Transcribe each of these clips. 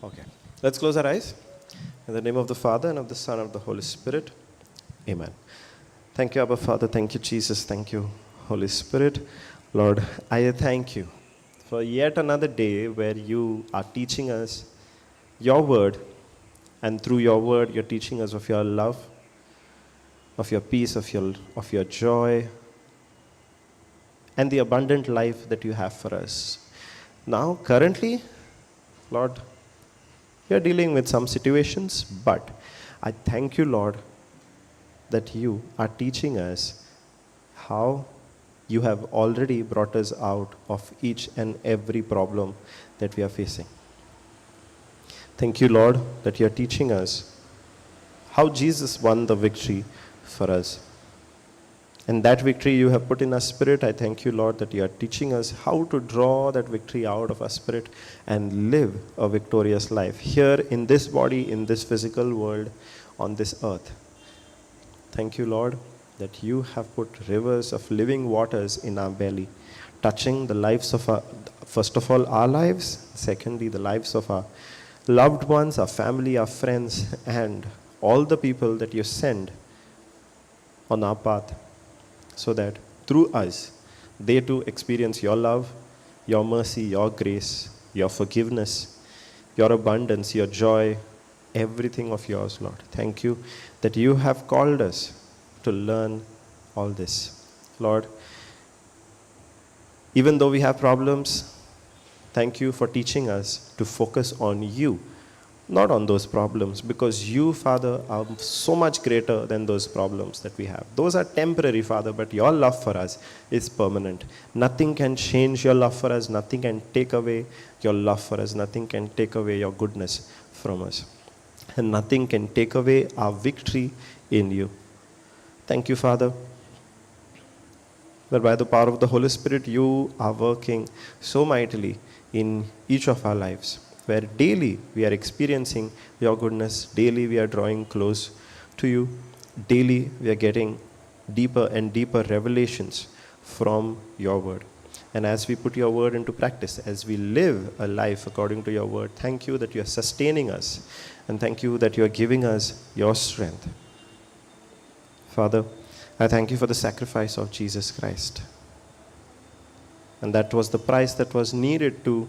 Okay. Let's close our eyes. In the name of the Father, and of the Son, and of the Holy Spirit. Amen. Thank you, Abba Father. Thank you, Jesus. Thank you, Holy Spirit. Lord, I thank you for yet another day where you are teaching us your word, and through your word, you're teaching us of your love, of your peace, of your joy, and the abundant life that you have for us. Now, currently, Lord, we are dealing with some situations, but I thank you, Lord, that you are teaching us how you have already brought us out of each and every problem that we are facing. Thank you, Lord, that you are teaching us how Jesus won the victory for us. And that victory you have put in our spirit, I thank you, Lord, that you are teaching us how to draw that victory out of our spirit and live a victorious life here in this body, in this physical world, on this earth. Thank you, Lord, that you have put rivers of living waters in our belly, touching the lives of our, first of all, our lives, secondly, the lives of our loved ones, our family, our friends, and all the people that you send on our path, so that through us, they too experience your love, your mercy, your grace, your forgiveness, your abundance, your joy, everything of yours, Lord. Thank you that you have called us to learn all this. Lord, even though we have problems, thank you for teaching us to focus on you, not on those problems, because you, Father, are so much greater than those problems that we have. Those are temporary, Father, but your love for us is permanent. Nothing can change your love for us. Nothing can take away your love for us. Nothing can take away your goodness from us. And nothing can take away our victory in you. Thank you, Father, that by the power of the Holy Spirit, you are working so mightily in each of our lives, where daily we are experiencing your goodness, daily we are drawing close to you, daily we are getting deeper and deeper revelations from your word. And as we put your word into practice, as we live a life according to your word, thank you that you are sustaining us, and thank you that you are giving us your strength. Father, I thank you for the sacrifice of Jesus Christ. And that was the price that was needed to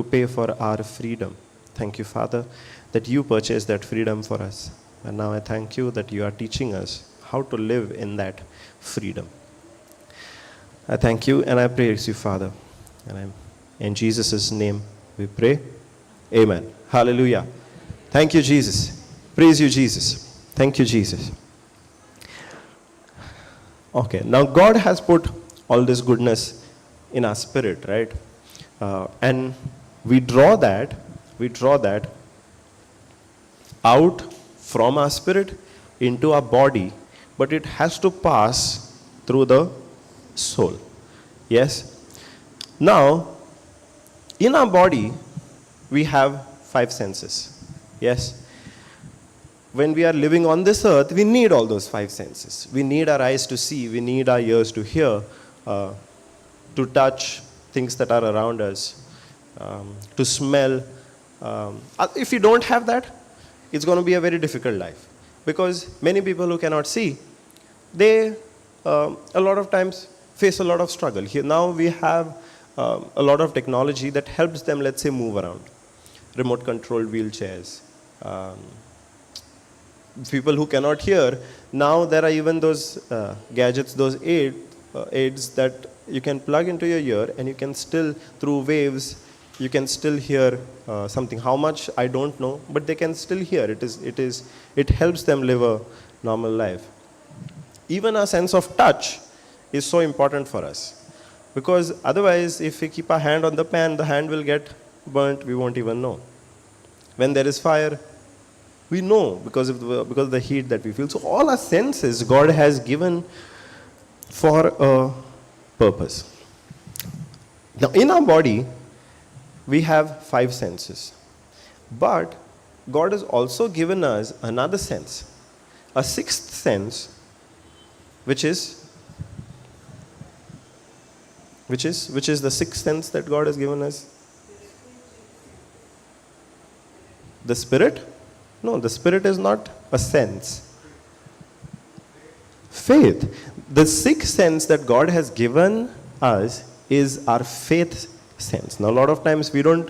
pay for our freedom. Thank you, Father, that you purchased that freedom for us. And now I thank you that you are teaching us how to live in that freedom. I thank you and I praise you, Father. And in Jesus' name we pray. Amen. Hallelujah. Thank you, Jesus. Praise you, Jesus. Thank you, Jesus. Okay, now God has put all this goodness in our spirit, right? And we draw that out from our spirit into our body, but it has to pass through the soul. Yes? Now, in our body, we have 5 senses. Yes? When we are living on this earth, we need all those 5 senses. We need our eyes to see, we need our ears to hear, to touch things that are around us, to smell. If you don't have that, it's going to be a very difficult life. Because many people who cannot see, they a lot of times face a lot of struggle. Here now we have a lot of technology that helps them, let's say, move around. Remote controlled wheelchairs. People who cannot hear, now there are even those gadgets, those aids that you can plug into your ear, and you can still, through waves, you can still hear something. How much, I don't know, but they can still hear. It helps them live a normal life. Even our sense of touch is so important for us, because otherwise, if we keep our hand on the pan, the hand will get burnt, we won't even know. When there is fire, we know because of the heat that we feel. So all our senses God has given for a purpose. Now in our body, we have 5 senses. But God has also given us another sense, a 6th sense, which is the 6th sense that God has given us? The Spirit? No, the Spirit is not a sense. Faith. The sixth sense that God has given us is our faith sense. Now, a lot of times we don't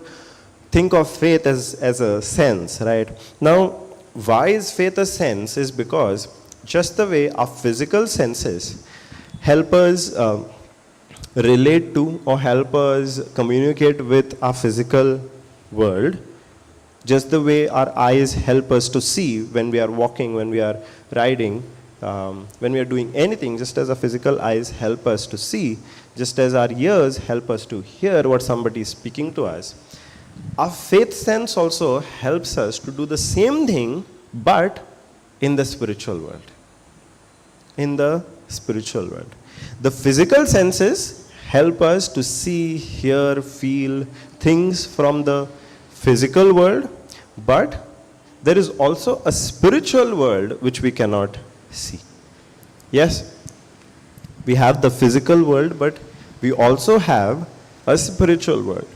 think of faith as a sense, right? Now, why is faith a sense? Is because just the way our physical senses help us relate to or help us communicate with our physical world, just the way our eyes help us to see when we are walking, when we are riding, when we are doing anything, just as our physical eyes help us to see, just as our ears help us to hear what somebody is speaking to us, our faith sense also helps us to do the same thing, but in the spiritual world. In the spiritual world. The physical senses help us to see, hear, feel things from the physical world, but there is also a spiritual world which we cannot see. Yes, we have the physical world, but we also have a spiritual world.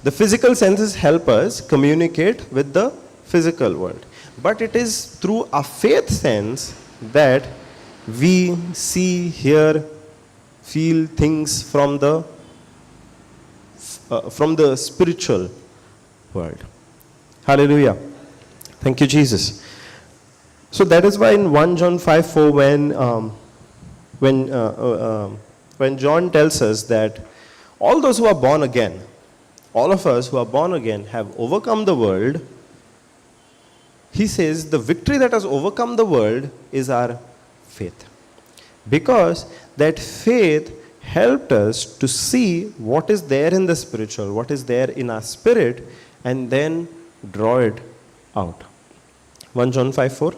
The physical senses help us communicate with the physical world, but it is through a faith sense that we see, hear, feel things from the spiritual world. Hallelujah. Thank you, Jesus. So that is why in 1 John 5:4, when John tells us that all those who are born again, all of us who are born again have overcome the world, he says the victory that has overcome the world is our faith. Because that faith helped us to see what is there in the spiritual, what is there in our spirit, and then draw it out. 1 John 5:4.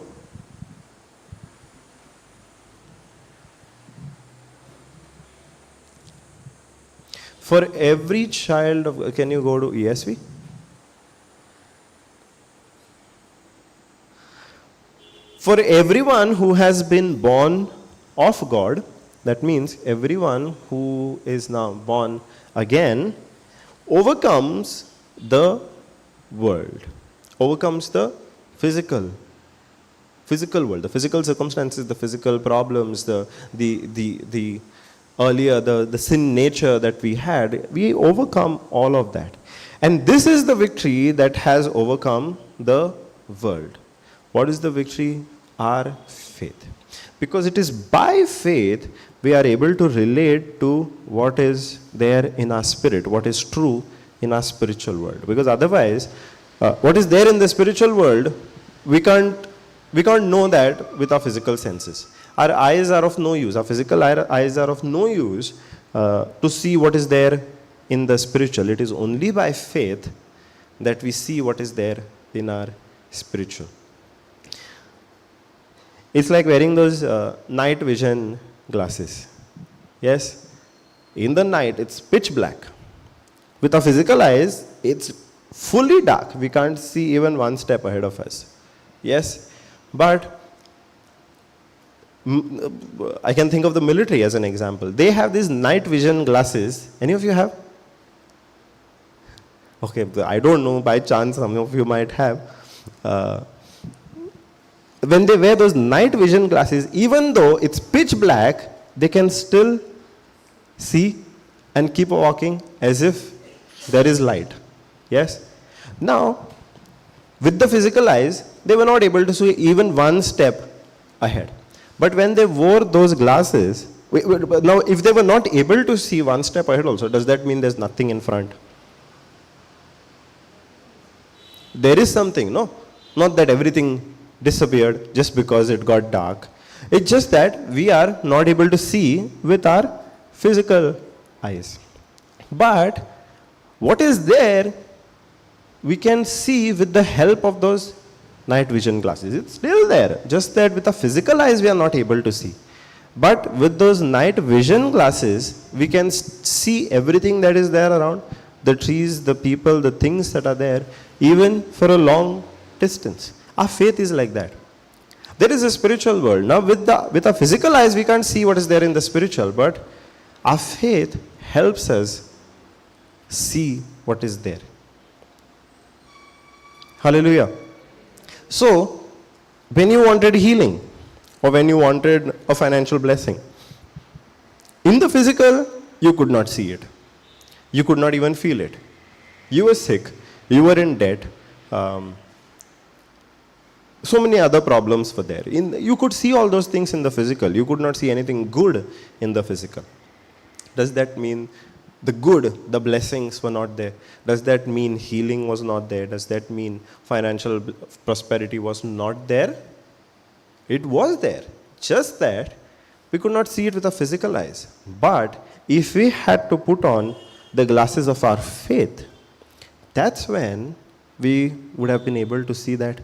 For every child of, can you go to ESV? For everyone who has been born of God, that means everyone who is now born again, overcomes the world, overcomes the physical world, the physical circumstances, the physical problems, the earlier, the sin nature that we had, we overcome all of that. And this is the victory that has overcome the world. What is the victory? Our faith. Because it is by faith we are able to relate to what is there in our spirit, what is true in our spiritual world. Because otherwise, what is there in the spiritual world, we can't know that with our physical senses. Our eyes are of no use. Our physical eyes are of no use to see what is there in the spiritual. It is only by faith that we see what is there in our spiritual. It's like wearing those night vision glasses. Yes? In the night, it's pitch black. With our physical eyes, it's fully dark. We can't see even one step ahead of us. Yes? But I can think of the military as an example. They have these night vision glasses. Any of you have? Okay, I don't know, by chance some of you might have. When they wear those night vision glasses, even though it's pitch black, they can still see and keep walking as if there is light. Yes? Now, with the physical eyes, they were not able to see even one step ahead. But when they wore those glasses, now if they were not able to see one step ahead also, does that mean there's nothing in front? There is something, no? Not that everything disappeared just because it got dark. It's just that we are not able to see with our physical eyes. But what is there, we can see with the help of those night vision glasses. It's still there, just that with the physical eyes we are not able to see. But with those night vision glasses, we can see everything that is there around, the trees, the people, the things that are there, even for a long distance. Our faith is like that. There is a spiritual world. Now with our physical eyes we can't see what is there in the spiritual, but our faith helps us see what is there. Hallelujah. So, when you wanted healing, or when you wanted a financial blessing, in the physical, you could not see it. You could not even feel it. You were sick, you were in debt, so many other problems were there. You could see all those things in the physical. You could not see anything good in the physical. Does that mean the good, the blessings were not there? Does that mean healing was not there? Does that mean financial prosperity was not there? It was there. Just that we could not see it with our physical eyes. But if we had to put on the glasses of our faith, that's when we would have been able to see that.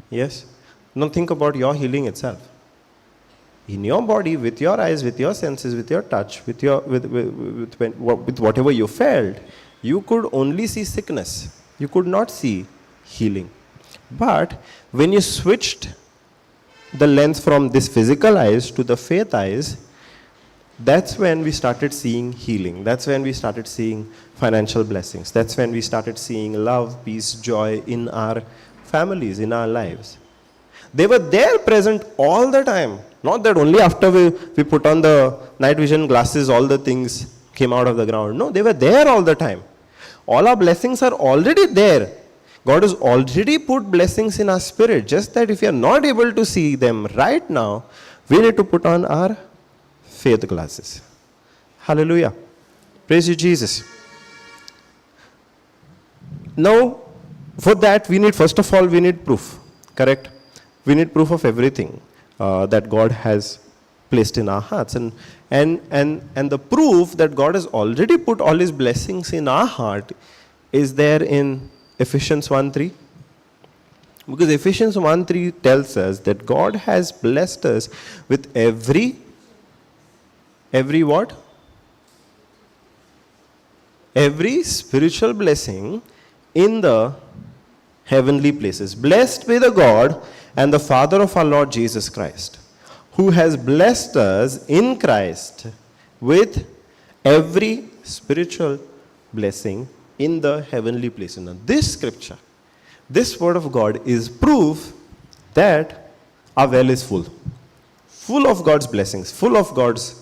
Yes? Now think about your healing itself. In your body, with your eyes, with your senses, with your touch, with whatever you felt, you could only see sickness. You could not see healing. But when you switched the lens from this physical eyes to the faith eyes, that's when we started seeing healing. That's when we started seeing financial blessings. That's when we started seeing love, peace, joy in our families, in our lives. They were there present all the time. Not that only after we put on the night vision glasses, all the things came out of the ground. No, they were there all the time. All our blessings are already there. God has already put blessings in our spirit. Just that if we are not able to see them right now, we need to put on our faith glasses. Hallelujah. Praise you, Jesus. Now, for that, first of all, we need proof. Correct? We need proof of everything that God has placed in our hearts. And the proof that God has already put all His blessings in our heart is there in Ephesians 1:3. Because Ephesians 1:3 tells us that God has blessed us with every what? Every spiritual blessing in the heavenly places. Blessed be the God and the Father of our Lord Jesus Christ, who has blessed us in Christ with every spiritual blessing in the heavenly places. Now, this scripture, this word of God is proof that our well is full. Full of God's blessings, full of God's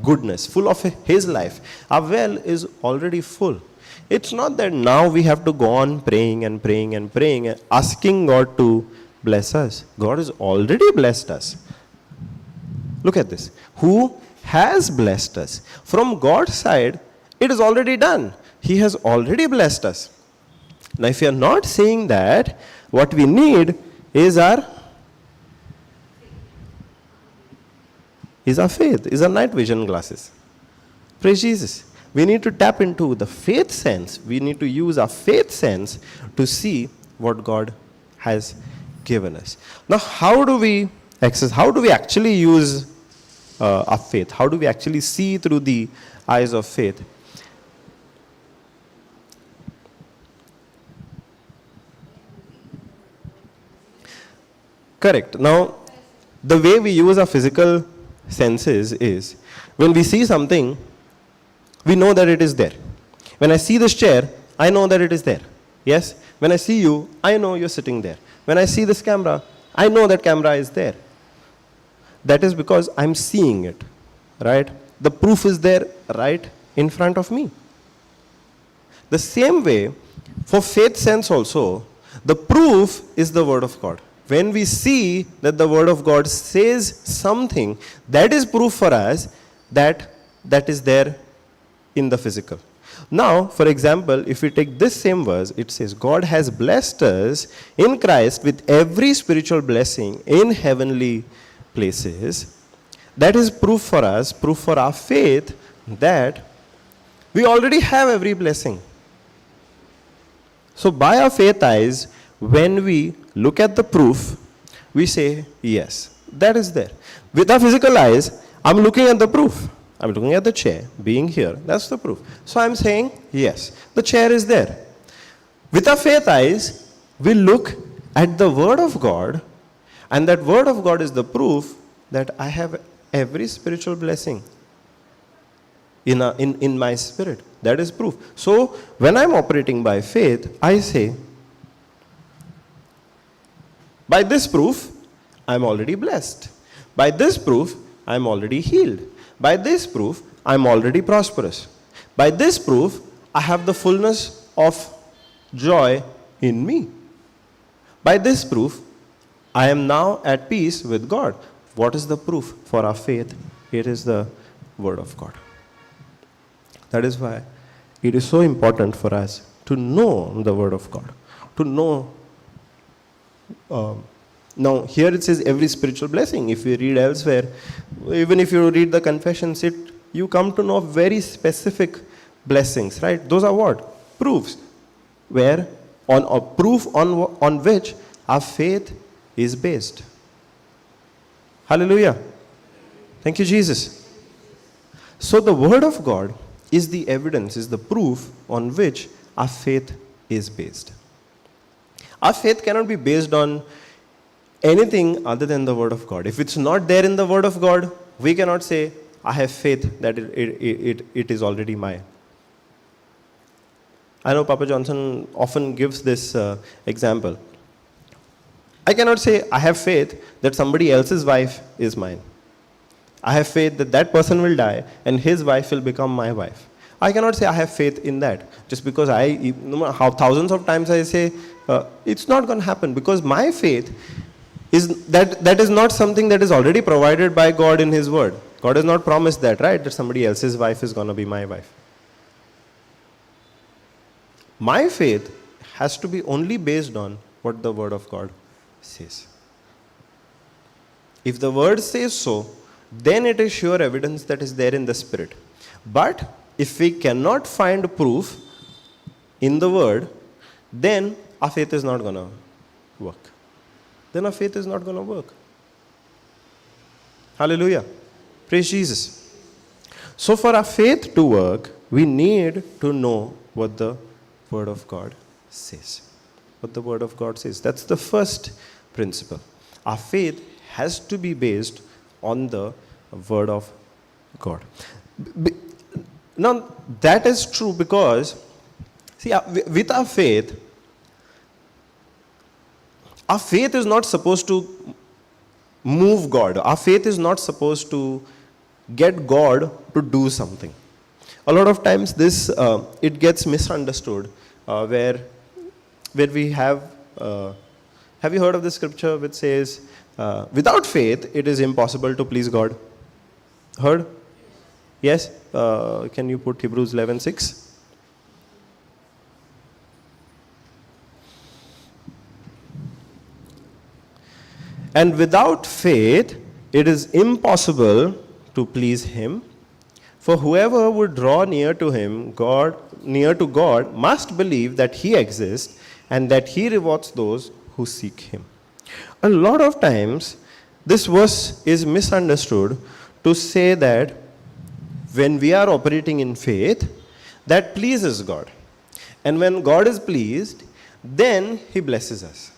goodness, full of His life. Our well is already full. It's not that now we have to go on praying and praying and praying and asking God to bless us. God has already blessed us. Look at this. Who has blessed us? From God's side, it is already done. He has already blessed us. Now, if you are not saying that, what we need is our faith, is our night vision glasses. Praise Jesus. We need to tap into the faith sense. We need to use our faith sense to see what God has given us. Now, how do we actually use our faith? How do we actually see through the eyes of faith? Correct. Now, the way we use our physical senses is when we see something, we know that it is there. When I see this chair, I know that it is there. Yes? When I see you, I know you're sitting there. When I see this camera, I know that camera is there. That is because I'm seeing it. Right? The proof is there right in front of me. The same way, for faith sense also, the proof is the Word of God. When we see that the Word of God says something, that is proof for us that is there in the physical. Now, for example, if we take this same verse, it says, God has blessed us in Christ with every spiritual blessing in heavenly places. That is proof for us, proof for our faith, that we already have every blessing. So by our faith eyes, when we look at the proof, we say, yes, that is there. With our physical eyes, I'm looking at the proof. I'm looking at the chair being here. That's the proof. So I'm saying, yes, the chair is there. With our faith eyes, we look at the Word of God, and that Word of God is the proof that I have every spiritual blessing in my spirit. That is proof. So when I'm operating by faith, I say, By this proof, I'm already blessed. By this proof, I'm already healed. By this proof, I'm already prosperous. By this proof, I have the fullness of joy in me. By this proof, I am now at peace with God. What is the proof for our faith? It is the Word of God. That is why it is so important for us to know the Word of God. To know. Now, here it says every spiritual blessing. If you read elsewhere, even if you read the confessions, you come to know very specific blessings, right? Those are what? Proofs. Where? On a proof on which our faith is based. Hallelujah. Thank you, Jesus. So the Word of God is the evidence, is the proof on which our faith is based. Our faith cannot be based on anything other than the Word of God. If it's not there in the Word of God, we cannot say, I have faith that it is already mine. I know Papa Johnson often gives this example. I cannot say, I have faith that somebody else's wife is mine. I have faith that that person will die and his wife will become my wife. I cannot say I have faith in that. Just because no matter how thousands of times I say, it's not going to happen, because my faith is that is not something that is already provided by God in His Word. God has not promised that, right? That somebody else's wife is going to be my wife. My faith has to be only based on what the Word of God says. If the Word says so, then it is sure evidence that is there in the Spirit. But if we cannot find proof in the Word, then our faith is not going to work. Then our faith is not going to work. Hallelujah. Praise Jesus. So for our faith to work, we need to know what the Word of God says. What the Word of God says. That's the first principle. Our faith has to be based on the Word of God. Now, that is true because, see, with our faith is not supposed to move God. Our faith is not supposed to get God to do something. A lot of times it gets misunderstood where we have you heard of the scripture which says, without faith it is impossible to please God? Heard? Yes? Can you put Hebrews 11:6? And without faith, it is impossible to please Him. For whoever would draw near to God, must believe that He exists and that He rewards those who seek Him. A lot of times, this verse is misunderstood to say that when we are operating in faith, that pleases God. And when God is pleased, then He blesses us.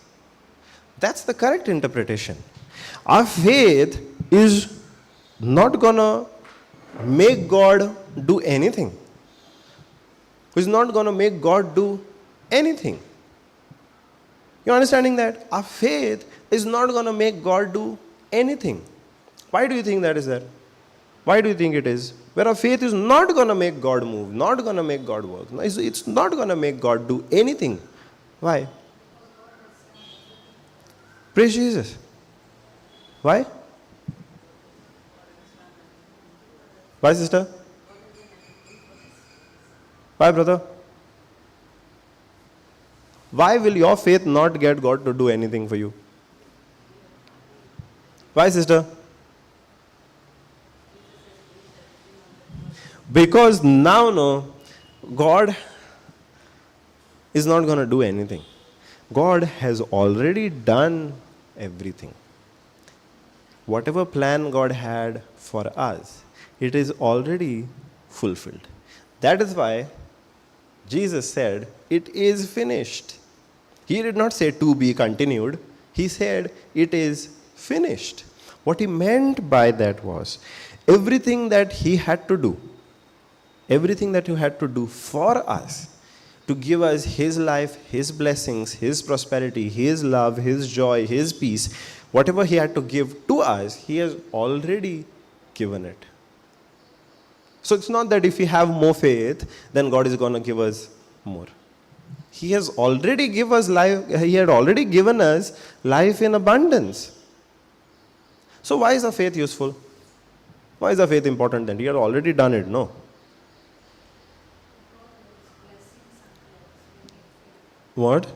That's the correct interpretation. Our faith is not going to make God do anything. It's not going to make God do anything. You understanding that? Our faith is not going to make God do anything. Why do you think that is there? Why do you think it is? Where our faith is not going to make God move, not going to make God work. It's not going to make God do anything. Why? Praise Jesus. Why? Why, sister? Why, brother? Why will your faith not get God to do anything for you? Why, sister? Because now, God is not going to do anything. God has already done everything. Whatever plan God had for us, it is already fulfilled. That is why Jesus said, it is finished. He did not say to be continued. He said, it is finished. What he meant by that was, everything that he had to do, everything that you had to do for us to give us His life, His blessings, His prosperity, His love, His joy, His peace. Whatever He had to give to us, He has already given it. So it's not that if we have more faith, then God is going to give us more. He has already given us life. He had already given us life in abundance. So why is the faith useful? Why is the faith important then? He had already done it, no? What?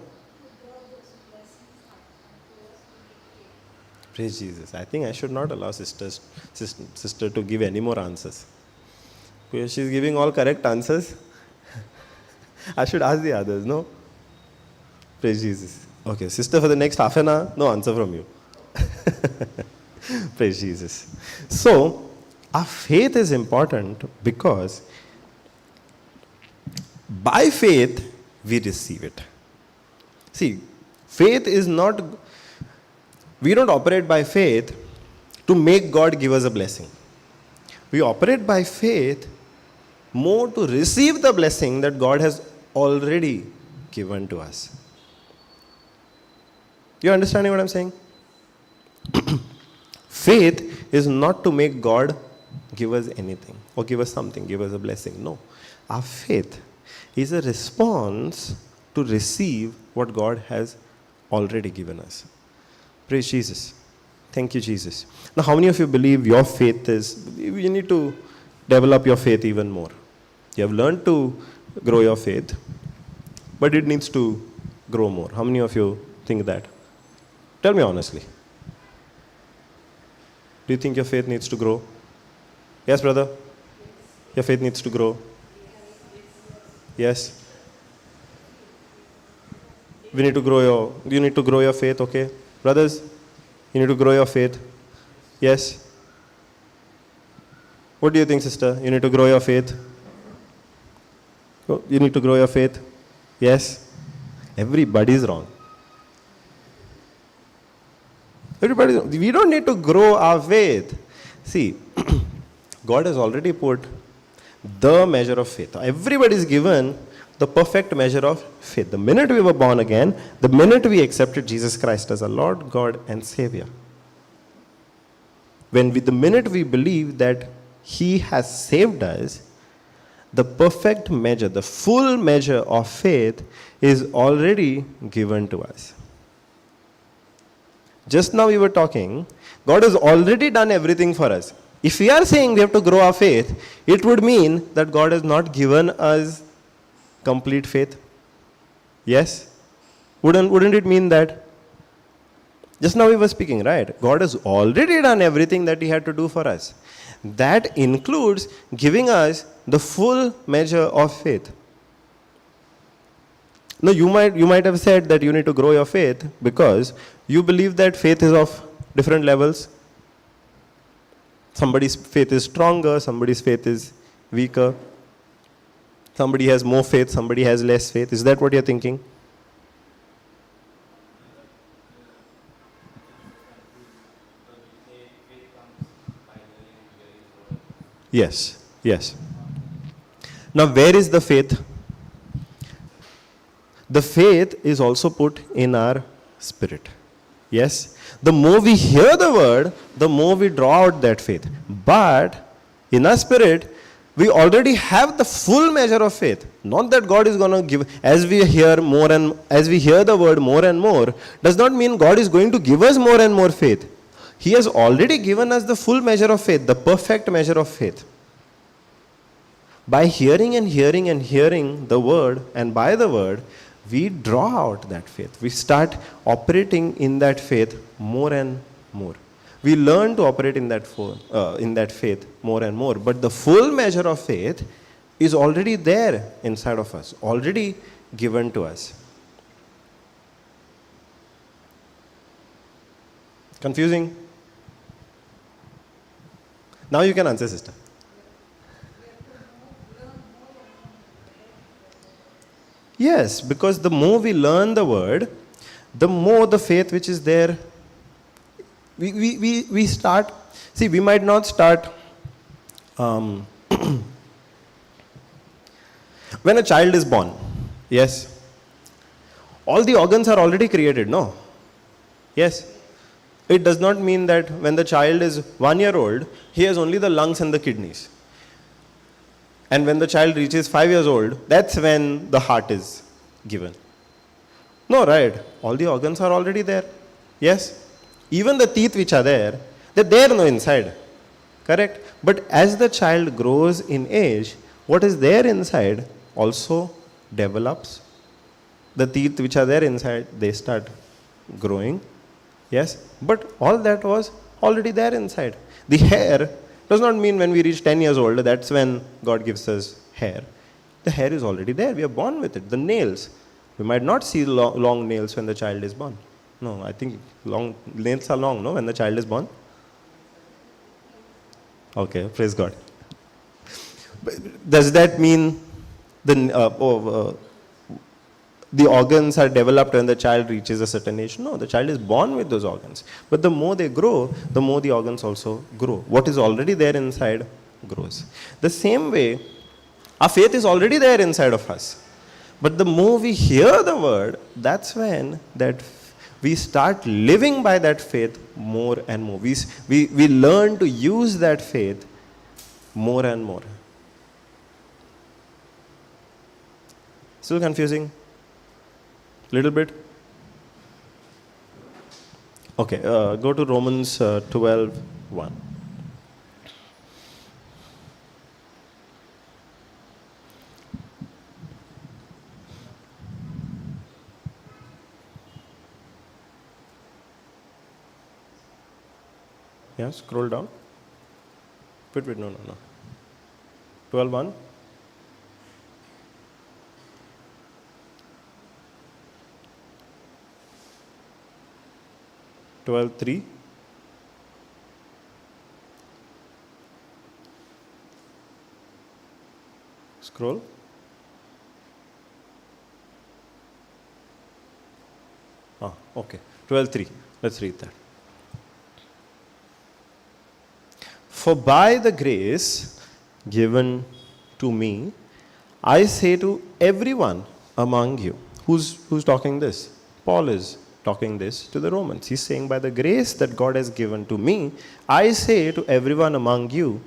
Praise Jesus. I think I should not allow sister to give any more answers. Because she's giving all correct answers. I should ask the others, no? Praise Jesus. Okay, sister, for the next half an hour, no answer from you. Praise Jesus. So, our faith is important because by faith, we receive it. See, faith is not, we don't operate by faith to make God give us a blessing. We operate by faith more to receive the blessing that God has already given to us. You understanding what I'm saying? Faith is not to make God give us anything or give us something, give us a blessing. No. Our faith is a response to receive what God has already given us. Praise Jesus. Thank you, Jesus. Now, how many of you believe your faith is, you need to develop your faith even more? You have learned to grow your faith, but it needs to grow more. How many of you think that? Tell me honestly. Do you think your faith needs to grow? Yes, brother? Your faith needs to grow? Yes? You need to grow your faith, okay? Brothers, you need to grow your faith. Yes? What do you think, sister? You need to grow your faith? You need to grow your faith? Yes? Everybody's wrong. We don't need to grow our faith. See, God has already put the measure of faith. Everybody is given the perfect measure of faith. The minute we were born again, the minute we accepted Jesus Christ as our Lord, God, and Savior. The minute we believe that He has saved us, the perfect measure, the full measure of faith is already given to us. Just now we were talking, God has already done everything for us. If we are saying we have to grow our faith, it would mean that God has not given us complete faith. Yes? Wouldn't it mean that? Just now we were speaking, right? God has already done everything that He had to do for us. That includes giving us the full measure of faith. Now you might have said that you need to grow your faith because you believe that faith is of different levels. Somebody's faith is stronger, somebody's faith is weaker. Somebody has more faith, somebody has less faith. Is that what you're thinking? Yes. Now where is the faith? The faith is also put in our spirit. Yes? The more we hear the word, the more we draw out that faith. But in our spirit, we already have the full measure of faith. Not that God is going to give, as we hear the word more and more, does not mean God is going to give us more and more faith. He has already given us the full measure of faith, the perfect measure of faith. By hearing and hearing and hearing the word, and by the word, we draw out that faith. We start operating in that faith more and more. We learn to operate in that faith more and more. But the full measure of faith is already there inside of us, already given to us. Confusing? Now you can answer, sister. Yes, because the more we learn the word, the more the faith which is there, we start, see, we might not start, when a child is born, Yes. All the organs are already created, no? Yes. It does not mean that when the child is 1 year old, he has only the lungs and the kidneys. And when the child reaches 5 years old, that's when the heart is given. No, right? All the organs are already there. Yes? Even the teeth which are there, they're there no inside. Correct? But as the child grows in age, what is there inside also develops. The teeth which are there inside, they start growing. Yes? But all that was already there inside. The hair does not mean when we reach 10 years old, that's when God gives us hair. The hair is already there. We are born with it. The nails. We might not see long nails when the child is born. No, I think long nails are long, no, when the child is born? Okay, praise God. But does that mean the organs are developed when the child reaches a certain age? No, the child is born with those organs. But the more they grow, the more the organs also grow. What is already there inside grows. The same way, our faith is already there inside of us. But the more we hear the word, that's when that we start living by that faith more and more. We learn to use that faith more and more. Still confusing? Little bit? Okay, go to Romans 12:1. Yeah, scroll down. Wait, no. 12:1. (12:3). Scroll. Okay. 12:3. Let's read that. For by the grace given to me, I say to everyone among you. Who's talking this? Paul is talking this to the Romans. He's saying, by the grace that God has given to me, I say to everyone among you,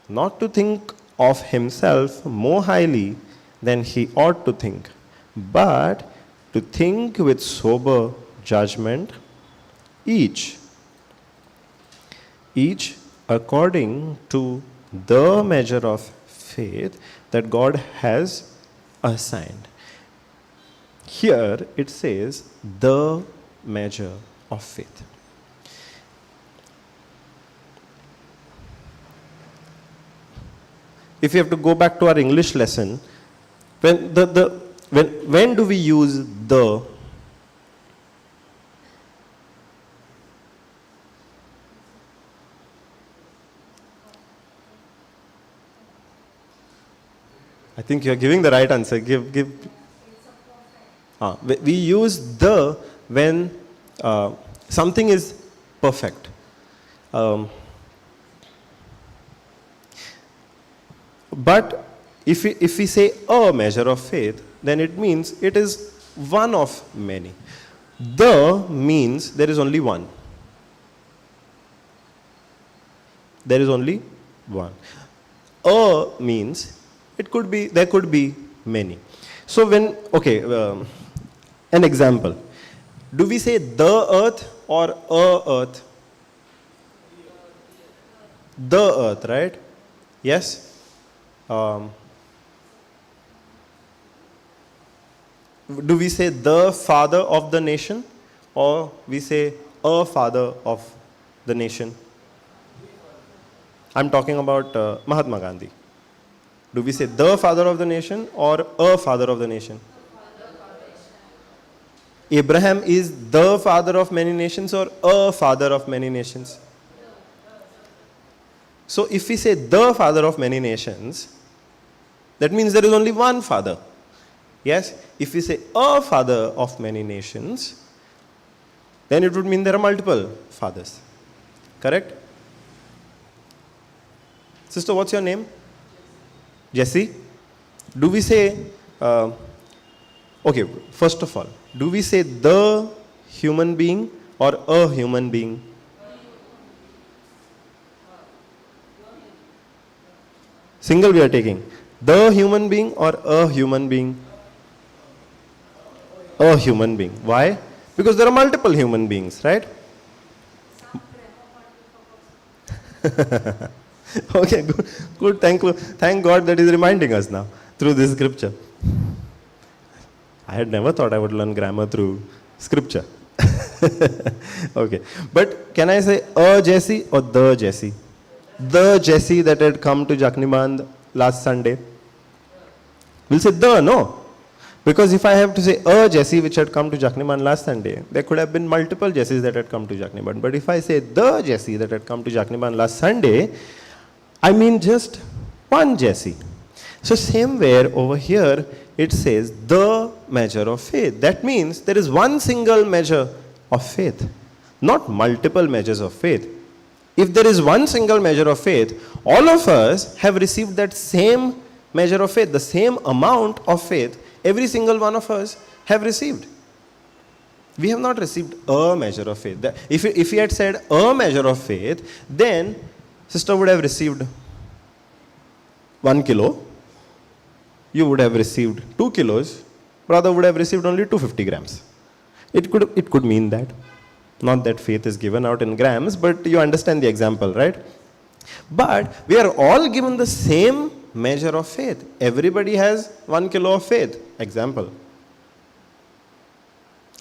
not to think of himself more highly than he ought to think, but to think with sober judgment, each according to the measure of faith that God has assigned. Here it says, the measure of faith. If you have to go back to our English lesson, when do we use the? I think you are giving the right answer. We use the when something is perfect. But if we say a measure of faith, then it means it is one of many. The means there is only one. There is only one. A means there could be many. So when, an example. Do we say the earth or a earth? The earth, right? Yes? Do we say the father of the nation, or we say a father of the nation? I'm talking about Mahatma Gandhi. Do we say the father of the nation or a father of the nation? Abraham is the father of many nations or a father of many nations? So if we say the father of many nations, that means there is only one father. Yes? If we say a father of many nations, then it would mean there are multiple fathers. Correct? Sister, what's your name? Jessie? Do we say Okay, first of all, do we say the human being or a human being? Single we are taking. The human being or a human being? A human being. Why? Because there are multiple human beings, right? Okay, good. Good. Thank God that is reminding us now through this scripture. I had never thought I would learn grammar through scripture. Okay. But can I say a Jesse or the Jesse? The Jesse that had come to Jaknimand last Sunday. We'll say the, no. Because if I have to say a Jesse which had come to Jakniman last Sunday, there could have been multiple Jesses that had come to Jakniman. But if I say the Jesse that had come to Jakniman last Sunday, I mean just one Jesse. So same way over here, it says the measure of faith. That means there is one single measure of faith, not multiple measures of faith. If there is one single measure of faith, all of us have received that same measure of faith, the same amount of faith, every single one of us have received. We have not received a measure of faith. If he had said a measure of faith, then sister would have received 1 kilo, you would have received 2 kilos, brother would have received only 250 grams. It could mean that. Not that faith is given out in grams, but you understand the example, right? But we are all given the same measure of faith. Everybody has 1 kilo of faith. Example.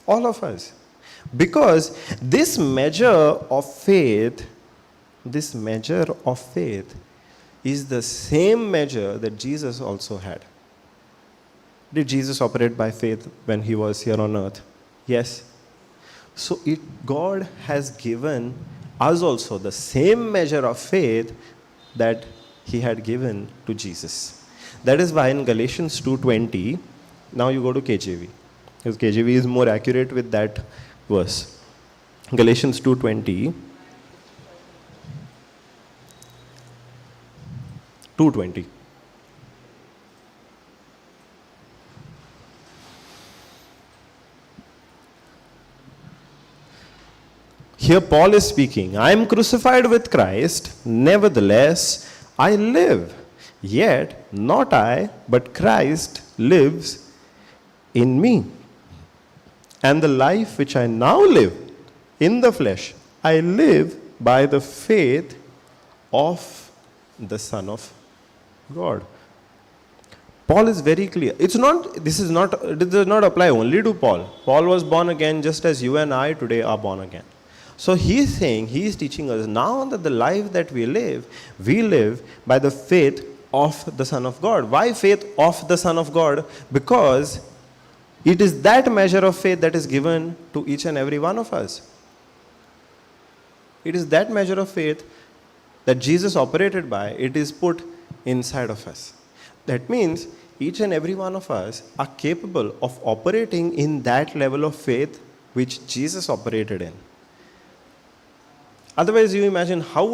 All of us. Because this measure of faith is the same measure that Jesus also had. Did Jesus operate by faith when he was here on earth? Yes. So God has given us also the same measure of faith that he had given to Jesus. That is why in Galatians 2:20, now you go to KJV, because KJV is more accurate with that verse. Galatians 2:20. 2:20. Here Paul is speaking, I am crucified with Christ, nevertheless I live. Yet not I, but Christ lives in me. And the life which I now live in the flesh, I live by the faith of the Son of God. Paul is very clear. This does not apply only to Paul. Paul was born again just as you and I today are born again. So he is teaching us now that the life that we live by the faith of the Son of God. Why faith of the Son of God? Because it is that measure of faith that is given to each and every one of us. It is that measure of faith that Jesus operated by. It is put inside of us. That means each and every one of us are capable of operating in that level of faith which Jesus operated in. Otherwise, you imagine how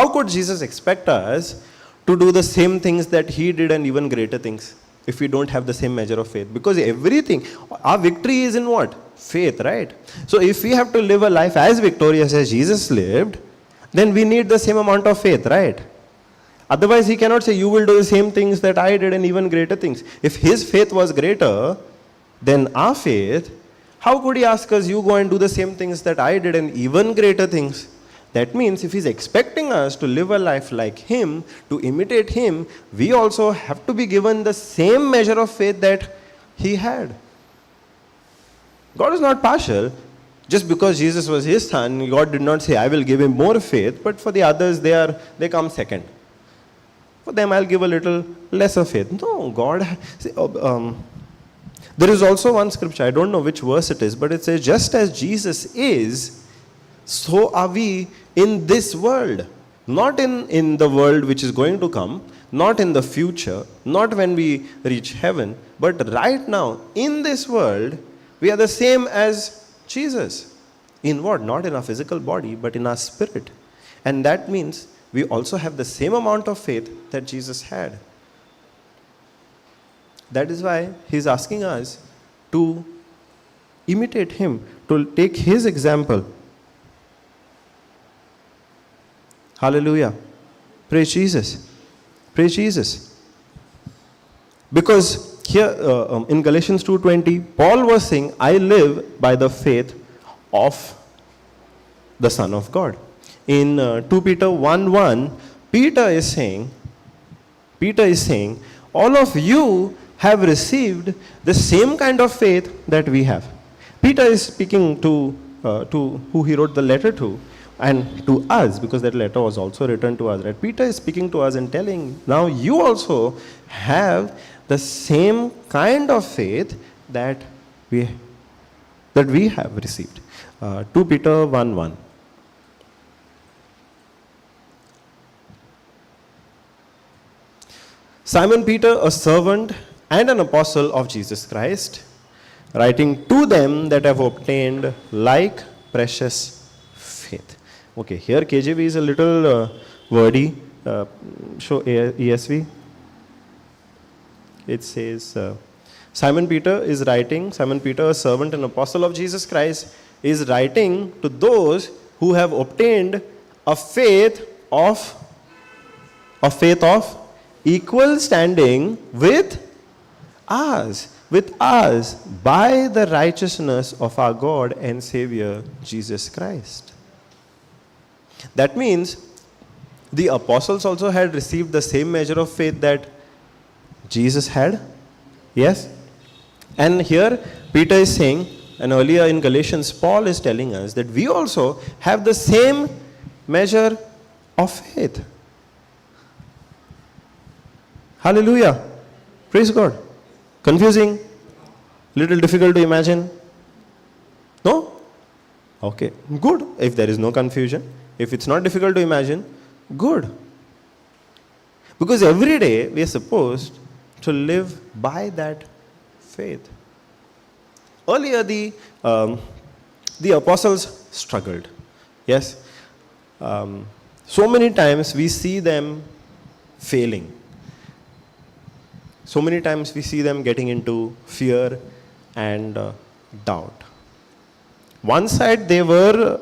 could Jesus expect us to do the same things that he did and even greater things if we don't have the same measure of faith? Because everything, our victory is in what? Faith, right? So if we have to live a life as victorious as Jesus lived, then we need the same amount of faith, right? Otherwise, he cannot say, you will do the same things that I did and even greater things. If his faith was greater than our faith, how could he ask us, you go and do the same things that I did and even greater things? That means if he's expecting us to live a life like him, to imitate him, we also have to be given the same measure of faith that he had. God is not partial. Just because Jesus was his son, God did not say, I will give him more faith, but for the others, they come second. For them, I'll give a little lesser faith. No, God... there is also one scripture, I don't know which verse it is, but it says, just as Jesus is, so are we in this world. Not in the world which is going to come, not in the future, not when we reach heaven, but right now, in this world, we are the same as Jesus. In what? Not in our physical body, but in our spirit. And that means we also have the same amount of faith that Jesus had. That is why he's asking us to imitate him, to take his example. Hallelujah. Praise Jesus. Praise Jesus. Because here in Galatians 2:20, Paul was saying, I live by the faith of the Son of God. In 2 Peter 1:1, Peter is saying, all of you have received the same kind of faith that we have. Peter is speaking to who he wrote the letter to, and to us, because that letter was also written to us. Right? Peter is speaking to us and telling, now you also have the same kind of faith that we have received. 2 Peter 1:1. Simon Peter, a servant and an apostle of Jesus Christ, writing to them that have obtained like precious faith. Okay, here KJV is a little wordy. Show ESV. It says, Simon Peter, a servant and apostle of Jesus Christ, is writing to those who have obtained a faith of equal standing with us by the righteousness of our God and Savior Jesus Christ. That means the apostles also had received the same measure of faith that Jesus had. Yes? And here Peter is saying, and earlier in Galatians, Paul is telling us that we also have the same measure of faith. Hallelujah. Praise God. Confusing? Little difficult to imagine? No? Okay. Good. If there is no confusion, if it's not difficult to imagine, good. Because every day we are supposed to live by that faith. Earlier the apostles struggled. Yes? So many times we see them failing. So many times we see them getting into fear and doubt. One side they were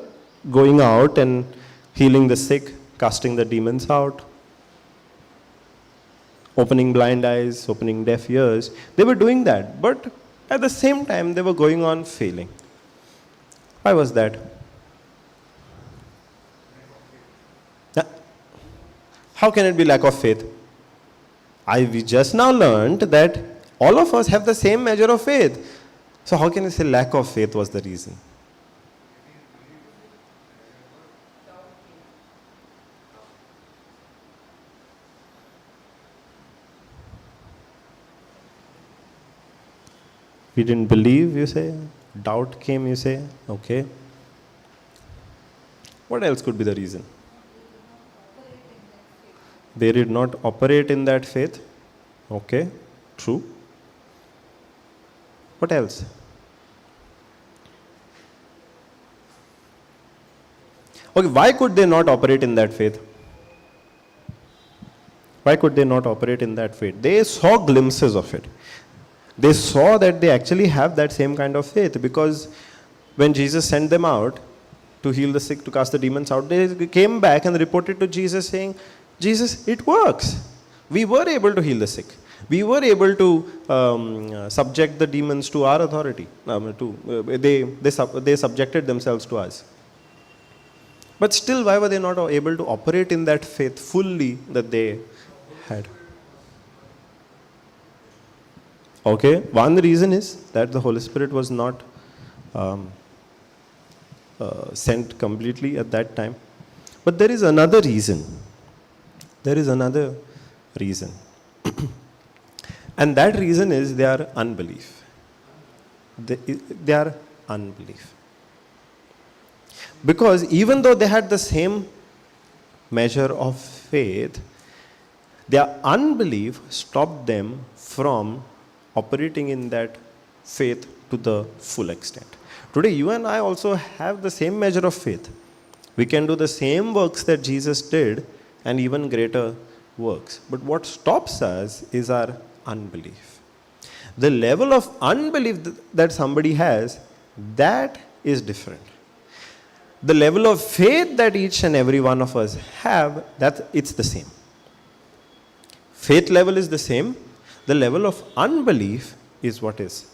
going out and healing the sick, casting the demons out, opening blind eyes, opening deaf ears. They were doing that, but at the same time they were going on failing. Why was that? How can it be lack of faith? We just now learned that all of us have the same measure of faith. So how can you say lack of faith was the reason? We didn't believe, you say? Doubt came, you say? Okay. What else could be the reason? They did not operate in that faith. Okay, true. What else? Okay, why could they not operate in that faith? Why could they not operate in that faith? They saw glimpses of it. They saw that they actually have that same kind of faith, because when Jesus sent them out to heal the sick, to cast the demons out, they came back and reported to Jesus saying, Jesus, it works. We were able to heal the sick. We were able to subject the demons to our authority. They subjected themselves to us. But still, why were they not able to operate in that faith fully that they had? Okay, one reason is that the Holy Spirit was not sent completely at that time. But there is another reason. There is another reason. And that reason is their unbelief. Their unbelief. Because even though they had the same measure of faith, their unbelief stopped them from operating in that faith to the full extent. Today, you and I also have the same measure of faith. We can do the same works that Jesus did and even greater works. But what stops us is our unbelief. The level of unbelief that somebody has, that is different. The level of faith that each and every one of us have, that it's the same. Faith level is the same. The level of unbelief is what is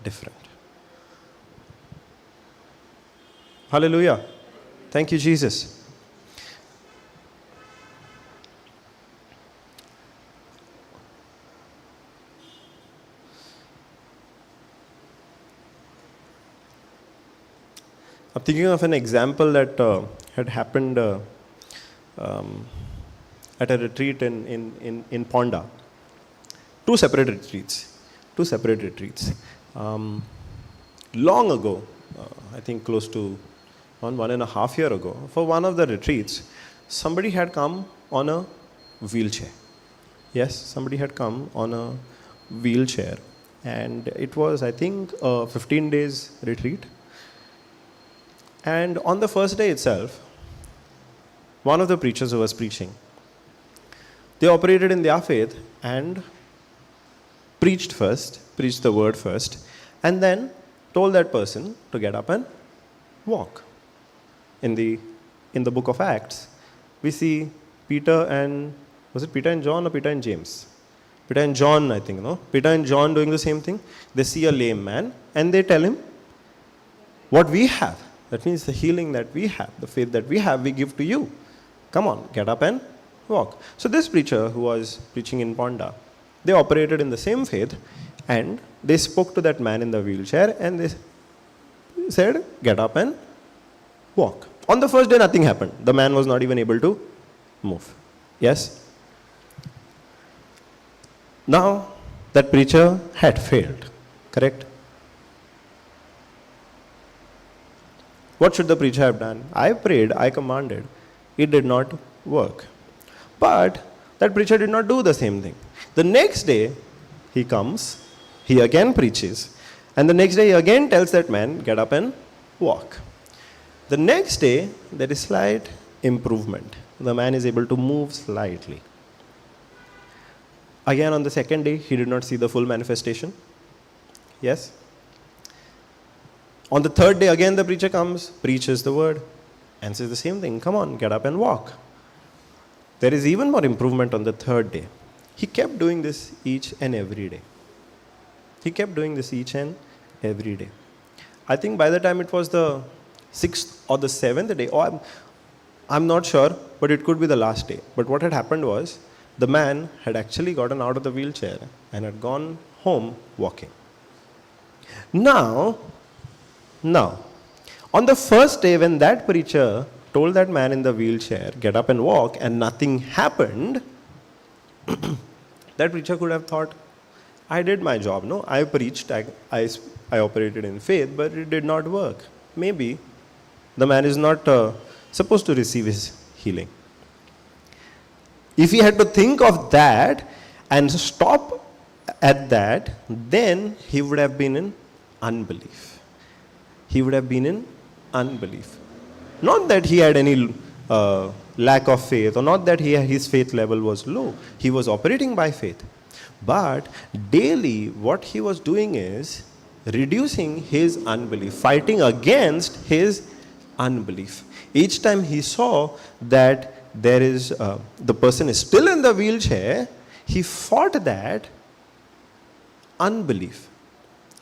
different. Hallelujah. Thank you, Jesus. I'm thinking of an example that had happened at a retreat in Ponda. Two separate retreats. Long ago, I think close to 1.5 years ago, for one of the retreats, somebody had come on a wheelchair. Yes, somebody had come on a wheelchair. And it was, I think, a 15 days retreat. And on the first day itself, one of the preachers who was preaching, they operated in their faith and preached the word first, and then told that person to get up and walk. In the book of Acts, we see Peter and John or Peter and James? Peter and John, I think, no? Peter and John doing the same thing. They see a lame man and they tell him, what we have, that means the healing that we have, the faith that we have, we give to you. Come on, get up and walk. So this preacher who was preaching in Ponda, they operated in the same faith and they spoke to that man in the wheelchair and they said, get up and walk. On the first day, nothing happened. The man was not even able to move. Yes? Now, that preacher had failed. Correct? What should the preacher have done? I prayed, I commanded. It did not work. But that preacher did not do the same thing. The next day, he comes, he again preaches, and the next day he again tells that man, get up and walk. The next day, there is slight improvement. The man is able to move slightly. Again, on the second day, he did not see the full manifestation. Yes? On the third day, again the preacher comes, preaches the word, and says the same thing. Come on, get up and walk. There is even more improvement on the third day. He kept doing this each and every day. I think by the time it was the 6th or the 7th day, I'm not sure, but it could be the last day. But what had happened was, the man had actually gotten out of the wheelchair and had gone home walking. Now, on the first day when that preacher told that man in the wheelchair, get up and walk, and nothing happened, that preacher could have thought, I did my job, no? I preached, I operated in faith, but it did not work. Maybe the man is not supposed to receive his healing. If he had to think of that and stop at that, then he would have been in unbelief. Not that he had any lack of faith, or not that his faith level was low. He was operating by faith. But daily, what he was doing is reducing his unbelief, fighting against his unbelief. Each time he saw that the person is still in the wheelchair, he fought that unbelief.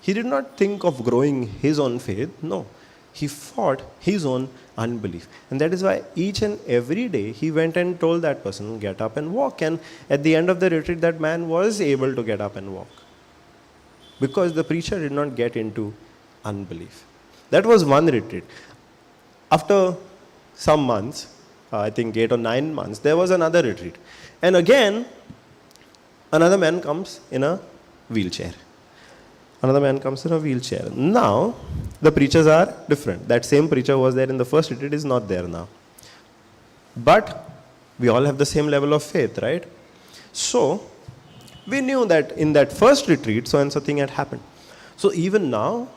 He did not think of growing his own faith. No. He fought his own unbelief. And that is why each and every day he went and told that person, get up and walk. And at the end of the retreat, that man was able to get up and walk. Because the preacher did not get into unbelief. That was one retreat. After some months, I think 8 or 9 months, there was another retreat. And again, another man comes in a wheelchair. Now, the preachers are different. That same preacher was there in the first retreat, is not there now. But we all have the same level of faith, right? So, we knew that in that first retreat, so and so thing had happened. So even now,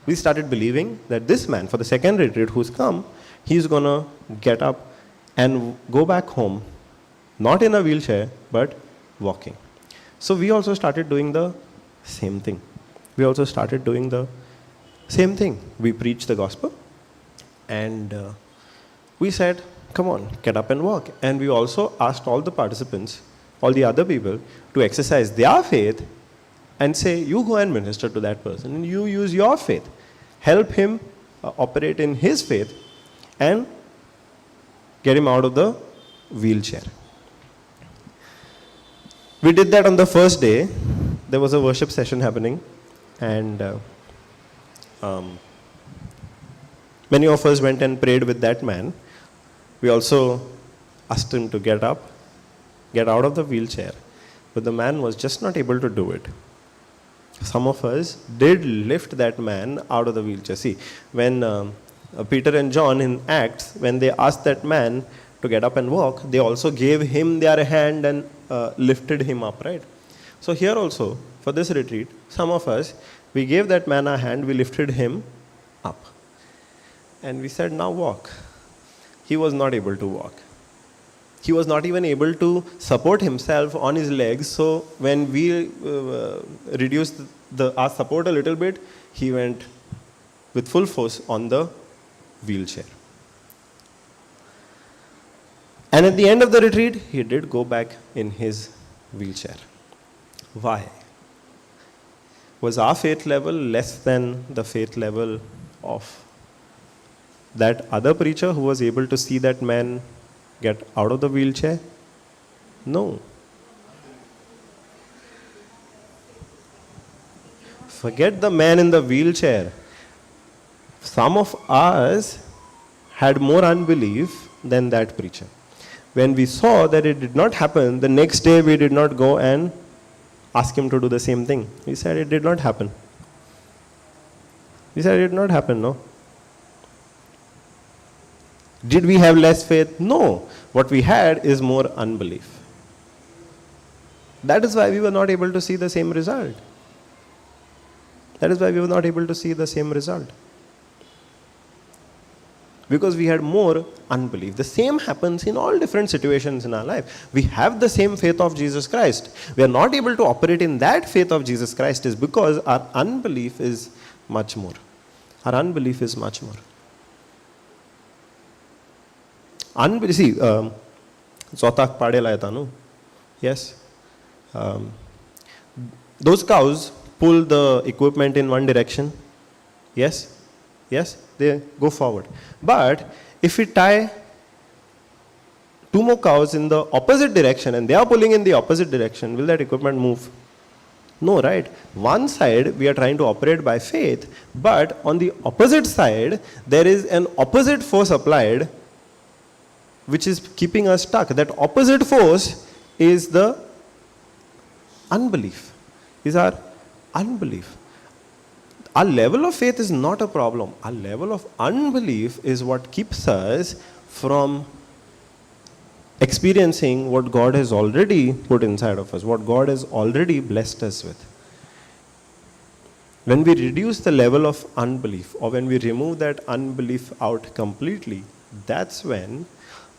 we started believing that this man, for the second retreat who's come, he's going to get up and go back home, not in a wheelchair, but walking. So we also started doing the Same thing. We also started doing the same thing. We preached the gospel and we said, come on, get up and walk. And we also asked all the participants, all the other people, to exercise their faith and say, you go and minister to that person and you use your faith. Help him operate in his faith and get him out of the wheelchair. We did that on the first day. There was a worship session happening, and many of us went and prayed with that man. We also asked him to get up, get out of the wheelchair, but the man was just not able to do it. Some of us did lift that man out of the wheelchair. See, when Peter and John in Acts, when they asked that man to get up and walk, they also gave him their hand and lifted him up, right? So here also, for this retreat, some of us, we gave that man a hand, we lifted him up. And we said, now walk. He was not able to walk. He was not even able to support himself on his legs. So when we reduced our support a little bit, he went with full force on the wheelchair. And at the end of the retreat, he did go back in his wheelchair. Why? Was our faith level less than the faith level of that other preacher who was able to see that man get out of the wheelchair? No. Forget the man in the wheelchair. Some of us had more unbelief than that preacher. When we saw that it did not happen, the next day we did not go and ask him to do the same thing. We said it did not happen. We said it did not happen, no. Did we have less faith? No. What we had is more unbelief. That is why we were not able to see the same result. That is why we were not able to see the same result. Because we had more unbelief. The same happens in all different situations in our life. We have the same faith of Jesus Christ. We are not able to operate in that faith of Jesus Christ is because our unbelief is much more. Our unbelief is much more. Unbelief, see, Zotak padela eta, no? Yes. Those cows pull the equipment in one direction. Yes? Yes? They go forward. But if we tie two more cows in the opposite direction and they are pulling in the opposite direction, will that equipment move? No, right? One side we are trying to operate by faith, but on the opposite side there is an opposite force applied which is keeping us stuck. That opposite force is the unbelief, is our unbelief. Our level of faith is not a problem. Our level of unbelief is what keeps us from experiencing what God has already put inside of us, what God has already blessed us with. When we reduce the level of unbelief, or when we remove that unbelief out completely, that's when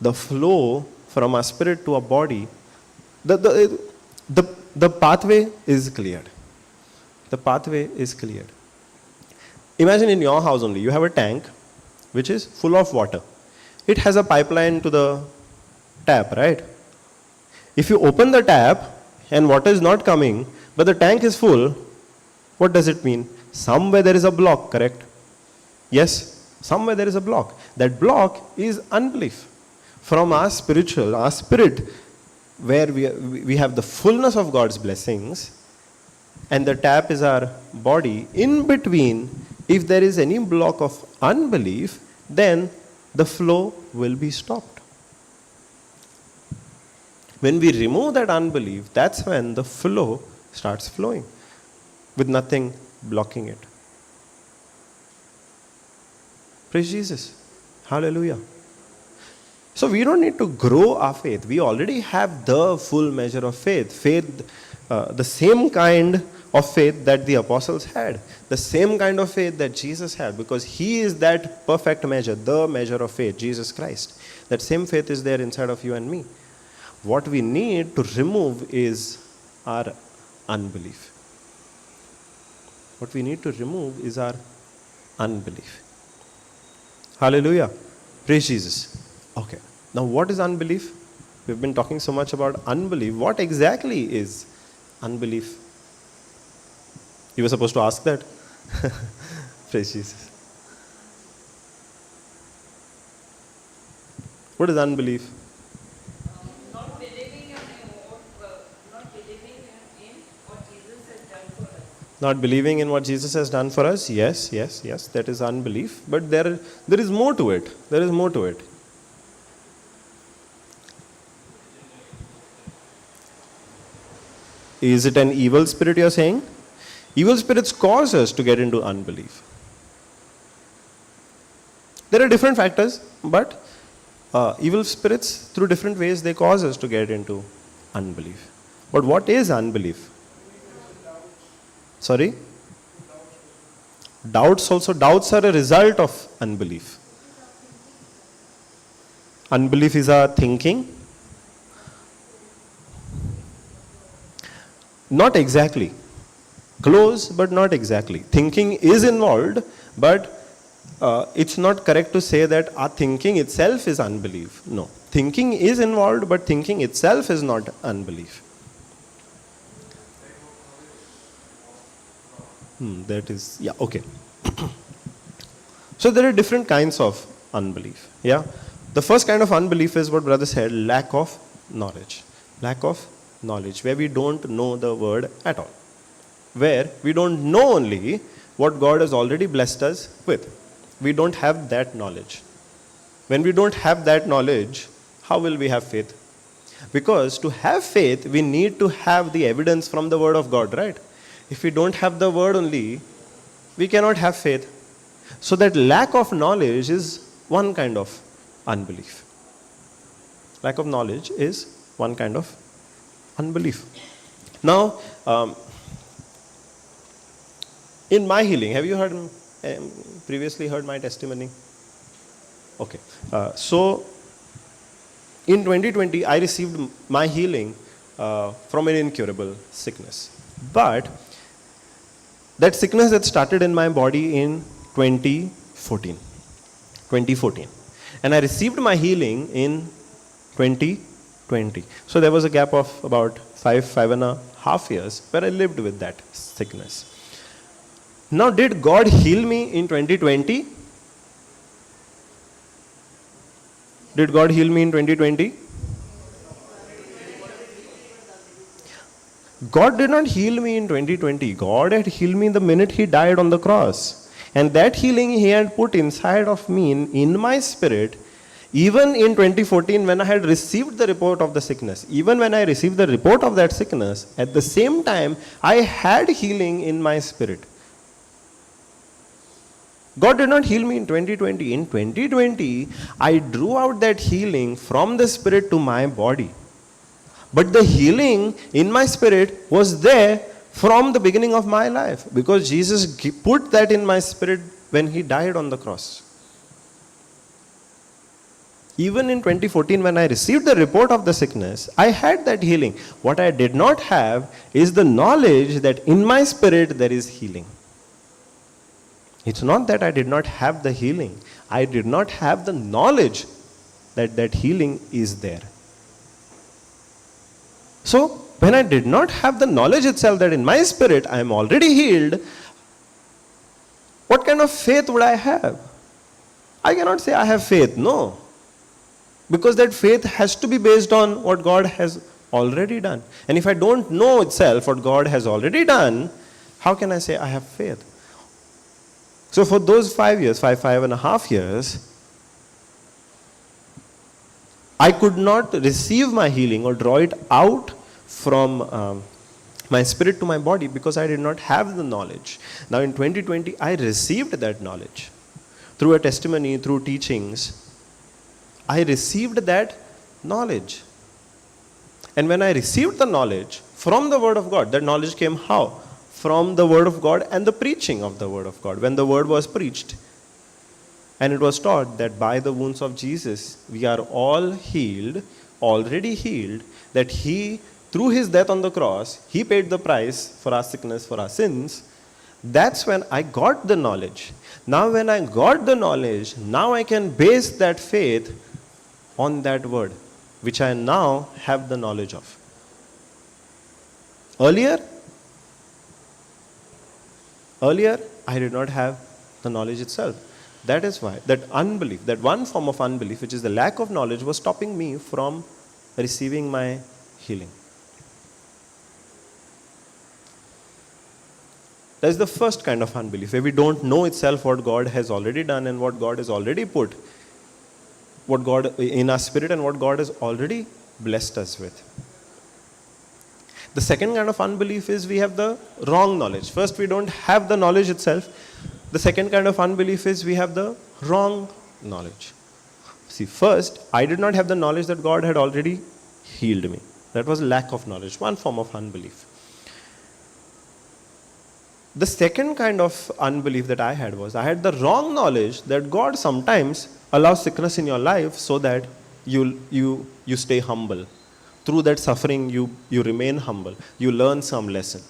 the flow from our spirit to our body, the pathway is cleared. The pathway is cleared. Imagine in your house only, you have a tank which is full of water. It has a pipeline to the tap, right? If you open the tap and water is not coming, but the tank is full, what does it mean? Somewhere there is a block, correct? Yes, somewhere there is a block. That block is unbelief. From our spiritual, our spirit, where we have the fullness of God's blessings, and the tap is our body, in between, if there is any block of unbelief, then the flow will be stopped. When we remove that unbelief, that's when the flow starts flowing, with nothing blocking it. Praise Jesus. Hallelujah. So we don't need to grow our faith. We already have the full measure of faith. Faith, the same kind of faith that the apostles had. The same kind of faith that Jesus had. Because He is that perfect measure, the measure of faith, Jesus Christ. That same faith is there inside of you and me. What we need to remove is our unbelief. What we need to remove is our unbelief. Hallelujah. Praise Jesus. Okay. Now, what is unbelief? We've been talking so much about unbelief. What exactly is unbelief? You were supposed to ask that. Praise Jesus. What is unbelief? Not believing in not believing in what Jesus has done for us. Not believing in what Jesus has done for us? Yes. That is unbelief. But there is more to it. There is more to it. Is it an evil spirit you are saying? Evil spirits cause us to get into unbelief. There are different factors, but evil spirits, through different ways, they cause us to get into unbelief. But what is unbelief? Sorry? Doubts also. Doubts are a result of unbelief. Unbelief is our thinking. Not exactly. Close, but not exactly. Thinking is involved, but it's not correct to say that our thinking itself is unbelief. No. Thinking is involved, but thinking itself is not unbelief. That is, yeah, okay. So there are different kinds of unbelief. Yeah. The first kind of unbelief is what brother said, lack of knowledge. Lack of knowledge, where we don't know the word at all. Where we don't know only what God has already blessed us with. We don't have that knowledge. When we don't have that knowledge, how will we have faith? Because to have faith, we need to have the evidence from the word of God, right? If we don't have the word only, we cannot have faith. So that lack of knowledge is one kind of unbelief. Lack of knowledge is one kind of unbelief. Now, in my healing, have you previously heard my testimony? Okay. So, in 2020, I received my healing from an incurable sickness. But that sickness had started in my body in 2014. And I received my healing in 2020. So there was a gap of about 5.5 years where I lived with that sickness. Now, did God heal me in 2020? Did God heal me in 2020? God did not heal me in 2020. God had healed me the minute He died on the cross. And that healing He had put inside of me, in my spirit, even in 2014 when I had received the report of the sickness. Even when I received the report of that sickness, at the same time, I had healing in my spirit. God did not heal me in 2020. In 2020, I drew out that healing from the spirit to my body. But the healing in my spirit was there from the beginning of my life, because Jesus put that in my spirit when He died on the cross. Even in 2014, when I received the report of the sickness, I had that healing. What I did not have is the knowledge that in my spirit there is healing. It's not that I did not have the healing. I did not have the knowledge that that healing is there. So, when I did not have the knowledge itself that in my spirit I am already healed, what kind of faith would I have? I cannot say I have faith, no. Because that faith has to be based on what God has already done. And if I don't know itself what God has already done, how can I say I have faith? So for those 5.5 years, I could not receive my healing or draw it out from my spirit to my body because I did not have the knowledge. Now in 2020, I received that knowledge. Through a testimony, through teachings, I received that knowledge. And when I received the knowledge from the Word of God, that knowledge came how? From the Word of God and the preaching of the Word of God. When the Word was preached, and it was taught that by the wounds of Jesus, we are all healed, already healed, that He, through His death on the cross, He paid the price for our sickness, for our sins. That's when I got the knowledge. Now when I got the knowledge, now I can base that faith on that word, which I now have the knowledge of. Earlier, I did not have the knowledge itself. That is why that unbelief, that one form of unbelief, which is the lack of knowledge, was stopping me from receiving my healing. That is the first kind of unbelief, where we don't know itself what God has already done and what God has already put, what God in our spirit and what God has already blessed us with. The second kind of unbelief is we have the wrong knowledge. First, we don't have the knowledge itself. The second kind of unbelief is we have the wrong knowledge. See, first, I did not have the knowledge that God had already healed me. That was lack of knowledge, one form of unbelief. The second kind of unbelief that I had was I had the wrong knowledge that God sometimes allows sickness in your life so that you stay humble. Through that suffering, you remain humble. You learn some lesson.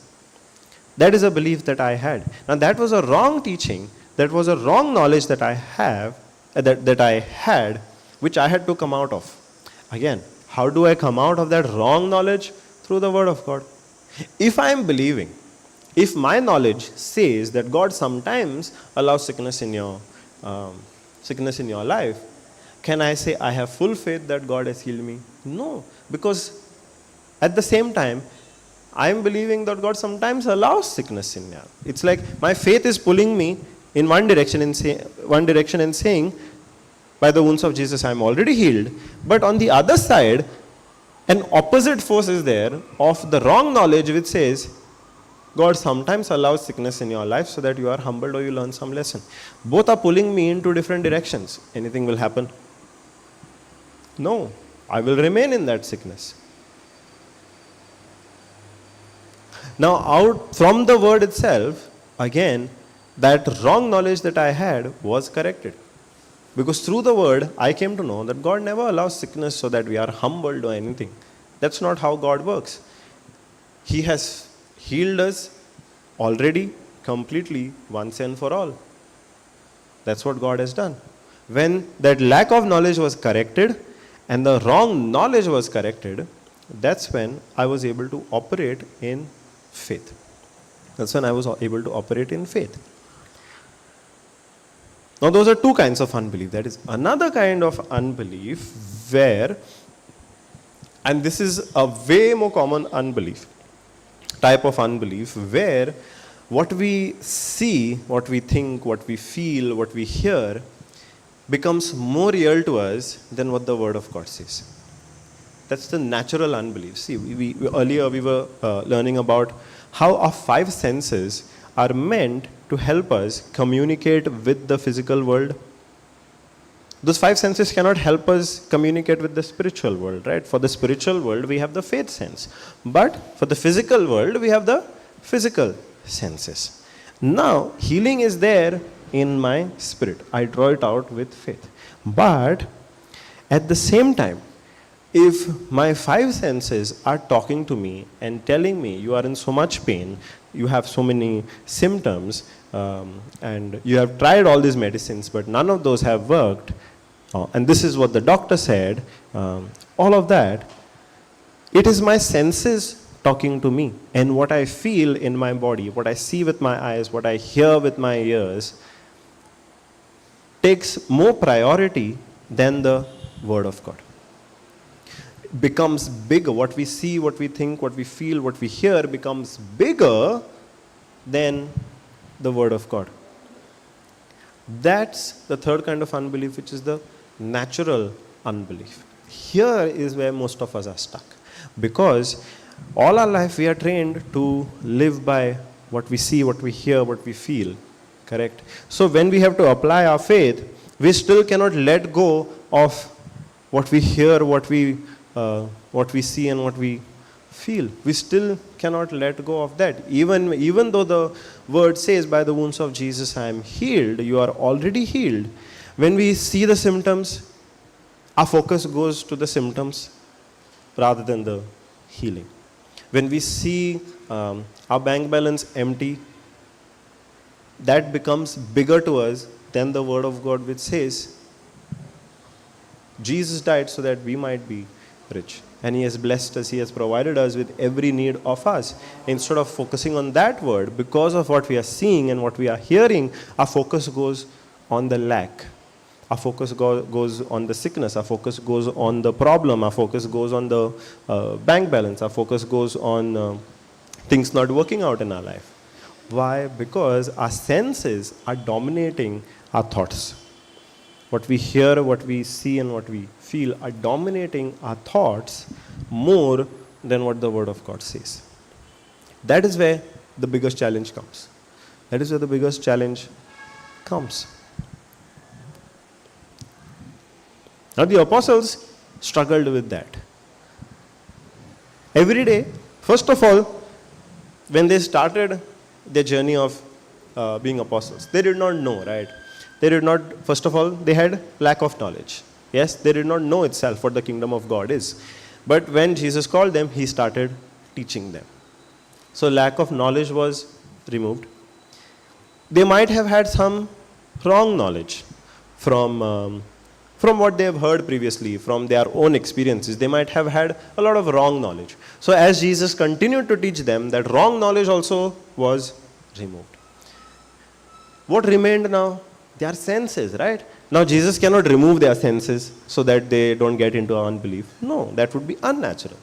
That is a belief that I had. Now that was a wrong teaching. That was a wrong knowledge that I have, that I had, which I had to come out of. Again, how do I come out of that wrong knowledge? Through the word of God. If I am believing, if my knowledge says that God sometimes allows sickness in your life, can I say I have full faith that God has healed me? No, because at the same time, I am believing that God sometimes allows sickness in me. It's like my faith is pulling me in one direction and saying, by the wounds of Jesus, I am already healed. But on the other side, an opposite force is there of the wrong knowledge which says, God sometimes allows sickness in your life so that you are humbled or you learn some lesson. Both are pulling me into different directions. Anything will happen? No, I will remain in that sickness. Now, out from the word itself, again, that wrong knowledge that I had was corrected. Because through the word, I came to know that God never allows sickness so that we are humbled or anything. That's not how God works. He has healed us already, completely, once and for all. That's what God has done. When that lack of knowledge was corrected and the wrong knowledge was corrected, that's when I was able to operate in faith. That's when I was able to operate in faith. Now, those are two kinds of unbelief. That is another kind of unbelief where, and this is a way more common type of unbelief, where what we see, what we think, what we feel, what we hear becomes more real to us than what the Word of God says. That's the natural unbelief. See, earlier we were learning about how our five senses are meant to help us communicate with the physical world. Those five senses cannot help us communicate with the spiritual world, right? For the spiritual world, we have the faith sense. But for the physical world, we have the physical senses. Now, healing is there in my spirit. I draw it out with faith. But at the same time, if my five senses are talking to me and telling me you are in so much pain, you have so many symptoms, and you have tried all these medicines, but none of those have worked, and this is what the doctor said, all of that, it is my senses talking to me. And what I feel in my body, what I see with my eyes, what I hear with my ears, takes more priority than the Word of God. It becomes bigger. What we see, what we think, what we feel, what we hear becomes bigger than the Word of God. That's the third kind of unbelief, which is the natural unbelief. Here is where most of us are stuck. Because all our life we are trained to live by what we see, what we hear, what we feel. Correct? So when we have to apply our faith, we still cannot let go of what we hear, what we see and what we feel. We still cannot let go of that. Even though the word says, by the wounds of Jesus I am healed, you are already healed. When we see the symptoms, our focus goes to the symptoms rather than the healing. When we see our bank balance empty, that becomes bigger to us than the word of God which says, Jesus died so that we might be rich. And he has blessed us, he has provided us with every need of us. Instead of focusing on that word, because of what we are seeing and what we are hearing, our focus goes on the lack. Our focus goes on the sickness. Our focus goes on the problem. Our focus goes on the bank balance. Our focus goes on things not working out in our life. Why? Because our senses are dominating our thoughts. What we hear, what we see, and what we feel are dominating our thoughts more than what the Word of God says. That is where the biggest challenge comes. That is where the biggest challenge comes. Now, the apostles struggled with that. Every day, first of all, when they started their journey of being apostles, they did not know, right? They did not, first of all, they had lack of knowledge. Yes, they did not know itself what the kingdom of God is. But when Jesus called them, he started teaching them. So lack of knowledge was removed. They might have had some wrong knowledge from what they have heard previously, from their own experiences. They might have had a lot of wrong knowledge. So as Jesus continued to teach them, that wrong knowledge also was removed. What remained now? Their senses, right? Now Jesus cannot remove their senses so that they don't get into unbelief. No, that would be unnatural.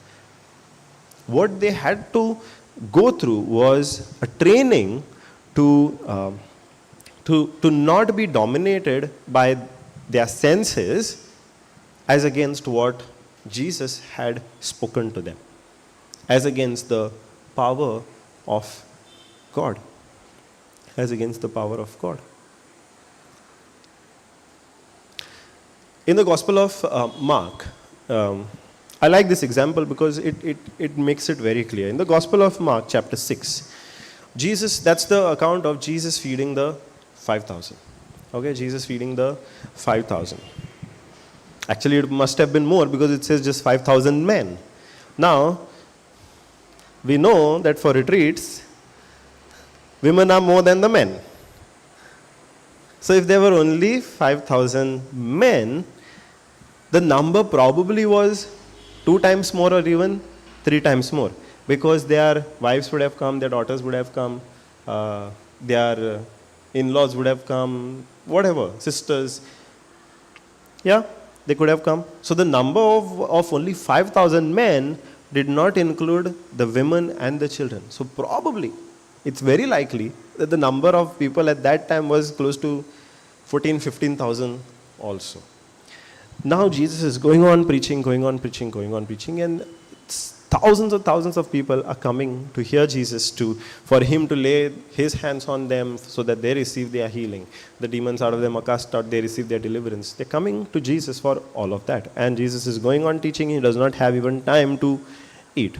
What they had to go through was a training to not be dominated by their senses as against what Jesus had spoken to them, as against the power of God, as against the power of God. In the Gospel of Mark, I like this example because it makes it very clear. In the Gospel of Mark, chapter 6, that's the account of Jesus feeding the 5,000. Okay, Jesus feeding the 5,000. Actually, it must have been more because it says just 5,000 men. Now, we know that for retreats, women are more than the men. So if there were only 5,000 men, the number probably was 2 times more or even 3 times more. Because their wives would have come, their daughters would have come, their in-laws would have come, whatever, sisters. Yeah, they could have come. So the number of only 5,000 men did not include the women and the children. So probably, it's very likely that the number of people at that time was close to 15,000 also. Now Jesus is going on preaching, and thousands of people are coming to hear Jesus, for him to lay his hands on them so that they receive their healing. The demons out of them are cast out, they receive their deliverance. They're coming to Jesus for all of that. And Jesus is going on teaching, he does not have even time to eat.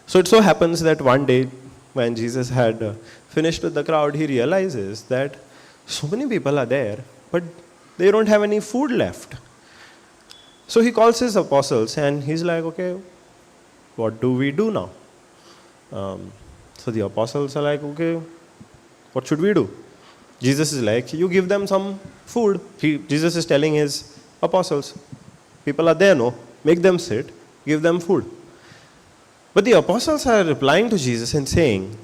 So it so happens that one day, when Jesus had finished with the crowd, he realizes that so many people are there, but they don't have any food left. So he calls his apostles and he's like, okay, what do we do now? So the apostles are like, okay, what should we do? Jesus is like, you give them some food. Jesus is telling his apostles, people are there, no? Make them sit, give them food. But the apostles are replying to Jesus and saying,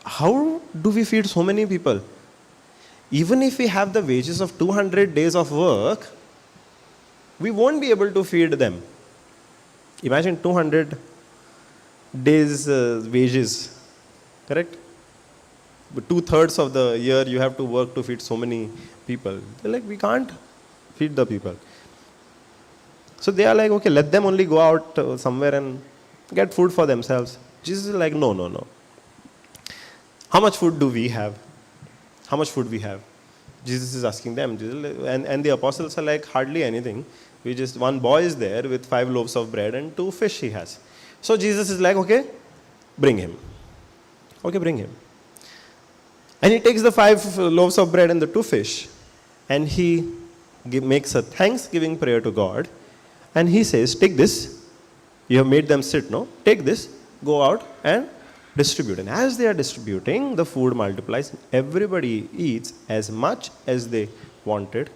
how do we feed so many people? Even if we have the wages of 200 days of work, we won't be able to feed them. Imagine 200 days wages, correct? But 2/3 of the year you have to work to feed so many people. They're like, we can't feed the people. So they are like, okay, let them only go out somewhere and get food for themselves. Jesus is like, no. How much food do we have? How much food we have? Jesus is asking them. And the apostles are like, hardly anything. One boy is there with 5 loaves of bread and 2 fish he has. So Jesus is like, okay, bring him. Okay, bring him. And he takes the 5 loaves of bread and the 2 fish and he makes a thanksgiving prayer to God. And he says, take this. You have made them sit, no? Take this, go out and distribute. And as they are distributing, the food multiplies. Everybody eats as much as they wanted,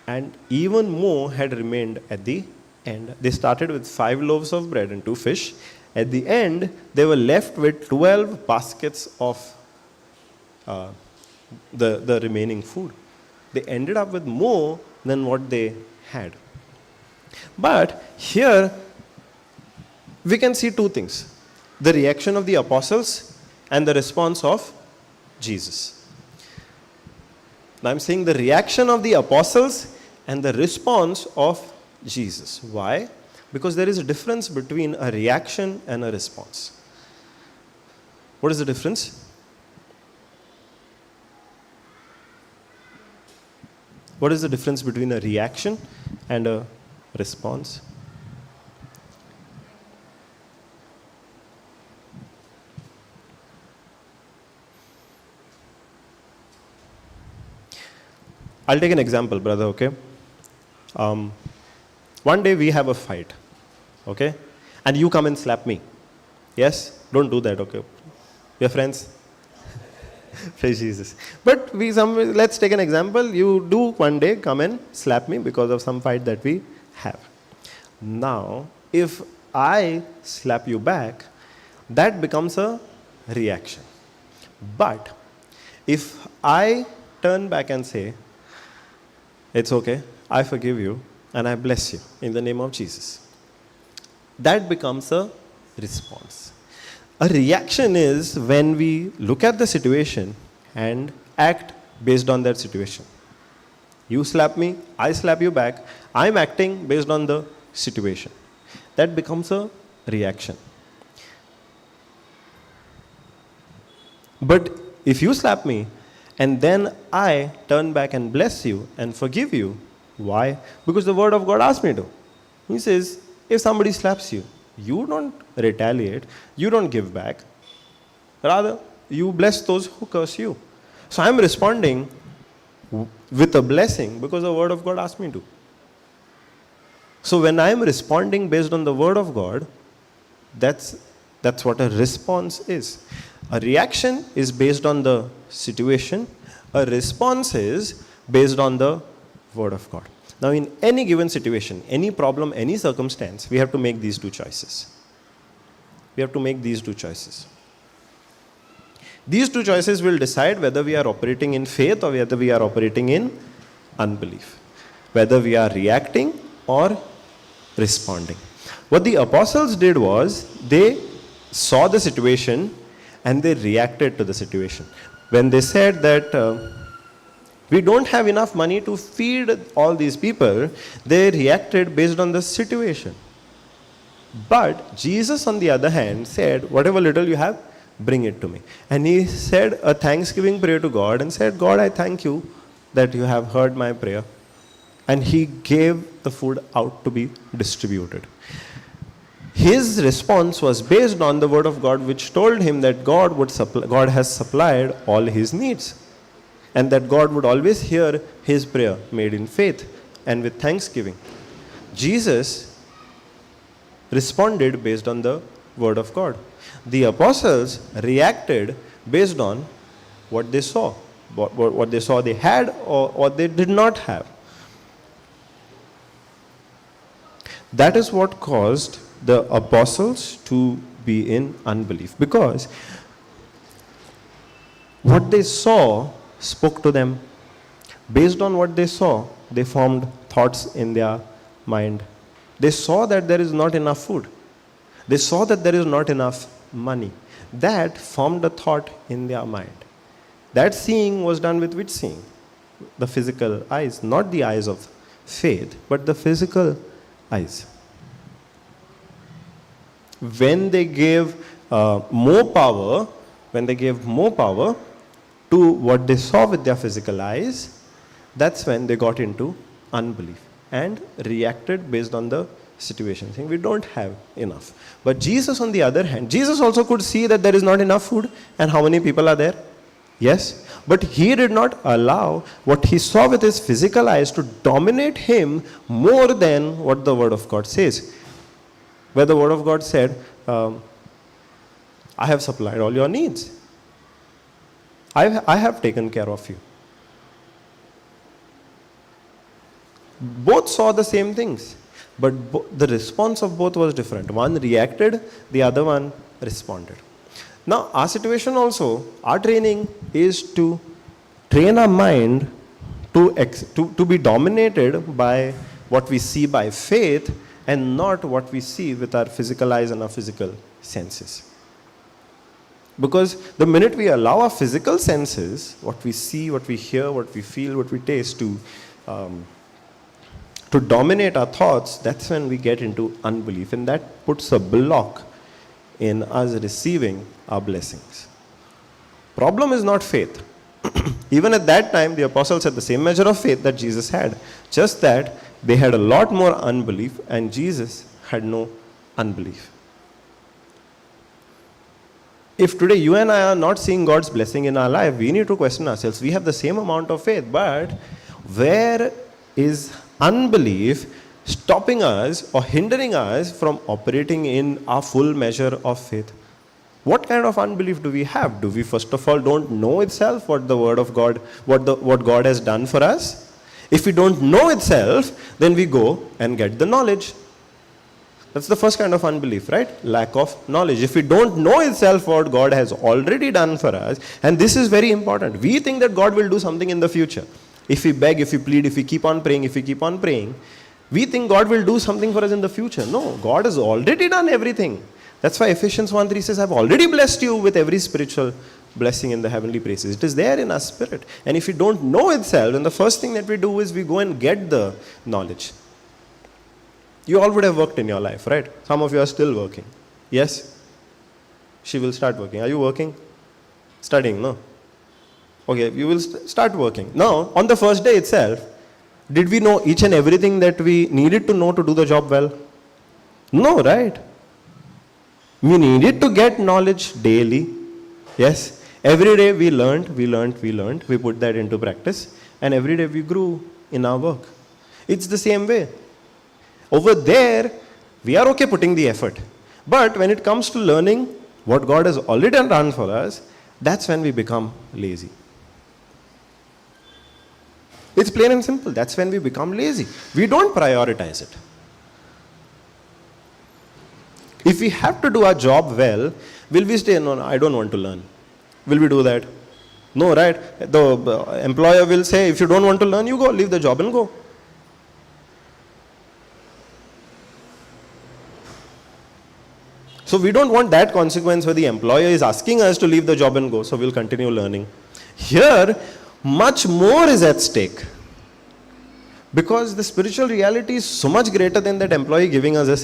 and even more had remained at the end. They started with 5 loaves of bread and 2 fish. At the end, they were left with 12 baskets of the remaining food. They ended up with more than what they had. But here, we can see 2 things: the reaction of the apostles and the response of Jesus. Now I'm saying the reaction of the apostles and the response of Jesus. Why? Because there is a difference between a reaction and a response. What is the difference? What is the difference between a reaction and a response? I'll take an example, brother, okay? One day we have a fight, okay? And you come and slap me. Yes? Don't do that, okay? We're friends. Praise Jesus. But let's take an example. You do one day come and slap me because of some fight that we have. Now, if I slap you back, that becomes a reaction. But if I turn back and say, it's okay, I forgive you and I bless you in the name of Jesus, that becomes a response. A reaction is when we look at the situation and act based on that situation. You slap me, I slap you back, I'm acting based on the situation. That becomes a reaction. But if you slap me and then I turn back and bless you and forgive you, why? Because the word of God asked me to. He says, if somebody slaps you, you don't retaliate, you don't give back. Rather, you bless those who curse you. So I'm responding with a blessing because the word of God asked me to. So when I'm responding based on the word of God, that's what a response is. A reaction is based on the situation. A response is based on the word of God. Now, in any given situation, any problem, any circumstance, we have to make these 2 choices. We have to make these 2 choices. These 2 choices will decide whether we are operating in faith or whether we are operating in unbelief. Whether we are reacting or responding. What the apostles did was, they saw the situation and they reacted to the situation. When they said that we don't have enough money to feed all these people, they reacted based on the situation. But Jesus, on the other hand, said, whatever little you have, bring it to me. And he said a thanksgiving prayer to God and said, God, I thank you that you have heard my prayer. And he gave the food out to be distributed. His response was based on the word of God, which told him that God has supplied all his needs. And that God would always hear his prayer made in faith and with thanksgiving. Jesus responded based on the word of God. The apostles reacted based on what they saw. What they saw they had or what they did not have. That is what caused the apostles to be in unbelief. Because what they saw spoke to them. Based on what they saw, they formed thoughts in their mind. They saw that there is not enough food. They saw that there is not enough money. That formed a thought in their mind. That seeing was done with which seeing? The physical eyes, not the eyes of faith, but the physical eyes. When they gave more power to what they saw with their physical eyes, that's when they got into unbelief and reacted based on the situation, saying we don't have enough. But Jesus, on the other hand, Jesus also could see that there is not enough food and how many people are there. Yes, but he did not allow what he saw with his physical eyes to dominate him more than what the word of God says. Where the word of God said, I have supplied all your needs. I have taken care of you. Both saw the same things, but the response of both was different. One reacted, the other one responded. Now, our situation also, our training is to train our mind to be dominated by what we see by faith and not what we see with our physical eyes and our physical senses. Because the minute we allow our physical senses, what we see, what we hear, what we feel, what we taste, to dominate our thoughts, that's when we get into unbelief. And that puts a block in us receiving our blessings. Problem is not faith. Even at that time, the apostles had the same measure of faith that Jesus had. Just that they had a lot more unbelief and Jesus had no unbelief. If today you and I are not seeing God's blessing in our life, we need to question ourselves. We have the same amount of faith, but where is unbelief stopping us or hindering us from operating in our full measure of faith? What kind of unbelief do we have? Do we first of all don't know itself what the word of God, what God has done for us? If we don't know itself, then we go and get the knowledge. That's the first kind of unbelief, right? Lack of knowledge. If we don't know itself what God has already done for us, and this is very important, we think that God will do something in the future. If we beg, if we plead, if we keep on praying, we think God will do something for us in the future. No, God has already done everything. That's why Ephesians 1:3 says, I've already blessed you with every spiritual blessing in the heavenly places. It is there in our spirit. And if we don't know itself, then the first thing that we do is we go and get the knowledge. You all would have worked in your life, right? Some of you are still working. Yes? She will start working. Are you working? Studying, no? Okay, you will start working. Now, on the first day itself, did we know each and everything that we needed to know to do the job well? No, right? We needed to get knowledge daily. Yes? Every day we learned. We put that into practice. And every day we grew in our work. It's the same way. Over there, we are okay putting the effort. But when it comes to learning what God has already done for us, that's when we become lazy. It's plain and simple. That's when we become lazy. We don't prioritize it. If we have to do our job well, will we say, no, I don't want to learn? Will we do that? No, right? The employer will say, if you don't want to learn, you go, leave the job and go. So we don't want that consequence where the employer is asking us to leave the job and go, so we'll continue learning. Here, much more is at stake. Because the spiritual reality is so much greater than that employer giving us a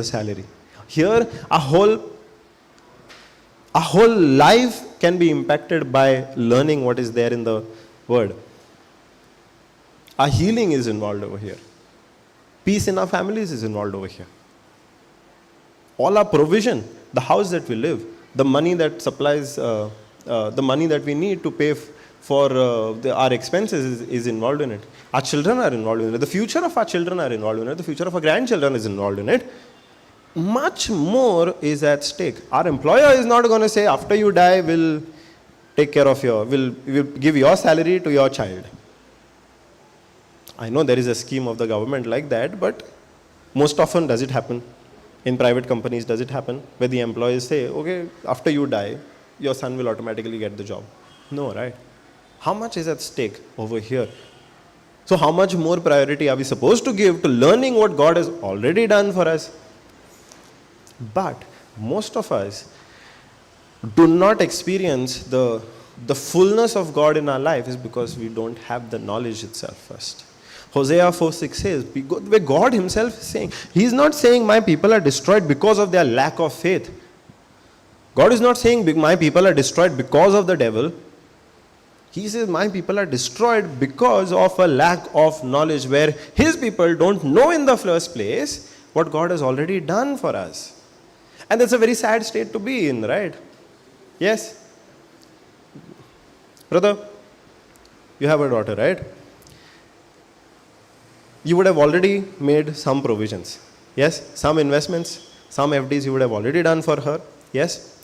salary. Here, a whole life can be impacted by learning what is there in the word. Our healing is involved over here. Peace in our families is involved over here. All our provision, the house that we live, the money that supplies, the money that we need to pay for our expenses is involved in it. Our children are involved in it. The future of our children are involved in it. The future of our grandchildren is involved in it. Much more is at stake. Our employer is not going to say, after you die, we'll take care of we'll give your salary to your child. I know there is a scheme of the government like that, but most often does it happen? In private companies, does it happen? Where the employees say, okay, after you die, your son will automatically get the job. No, right? How much is at stake over here? So how much more priority are we supposed to give to learning what God has already done for us? But most of us do not experience the fullness of God in our life is because we don't have the knowledge itself first. Hosea 4:6 says, where God himself is saying, he's not saying my people are destroyed because of their lack of faith. God is not saying my people are destroyed because of the devil. He says my people are destroyed because of a lack of knowledge, where his people don't know in the first place what God has already done for us. And that's a very sad state to be in, right? Yes? Brother, you have a daughter, right? You would have already made some provisions. Yes? Some investments, some FDs you would have already done for her. Yes?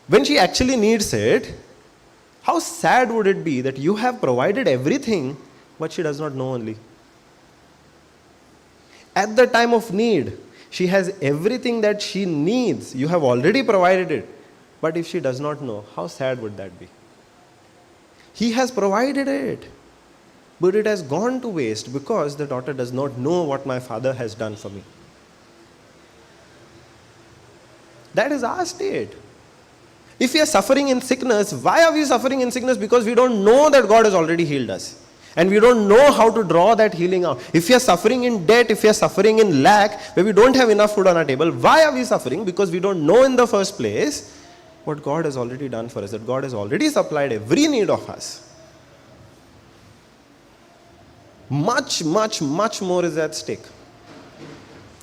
when she actually needs it, how sad would it be that you have provided everything, but she does not know only. At the time of need, she has everything that she needs. You have already provided it. But if she does not know, how sad would that be? He has provided it, but it has gone to waste because the daughter does not know what my father has done for me. That is our state. If we are suffering in sickness, why are we suffering in sickness? Because we don't know that God has already healed us. And we don't know how to draw that healing out. If we are suffering in debt, if we are suffering in lack, where we don't have enough food on our table, why are we suffering? Because we don't know in the first place what God has already done for us, that God has already supplied every need of us. Much, much, much more is at stake.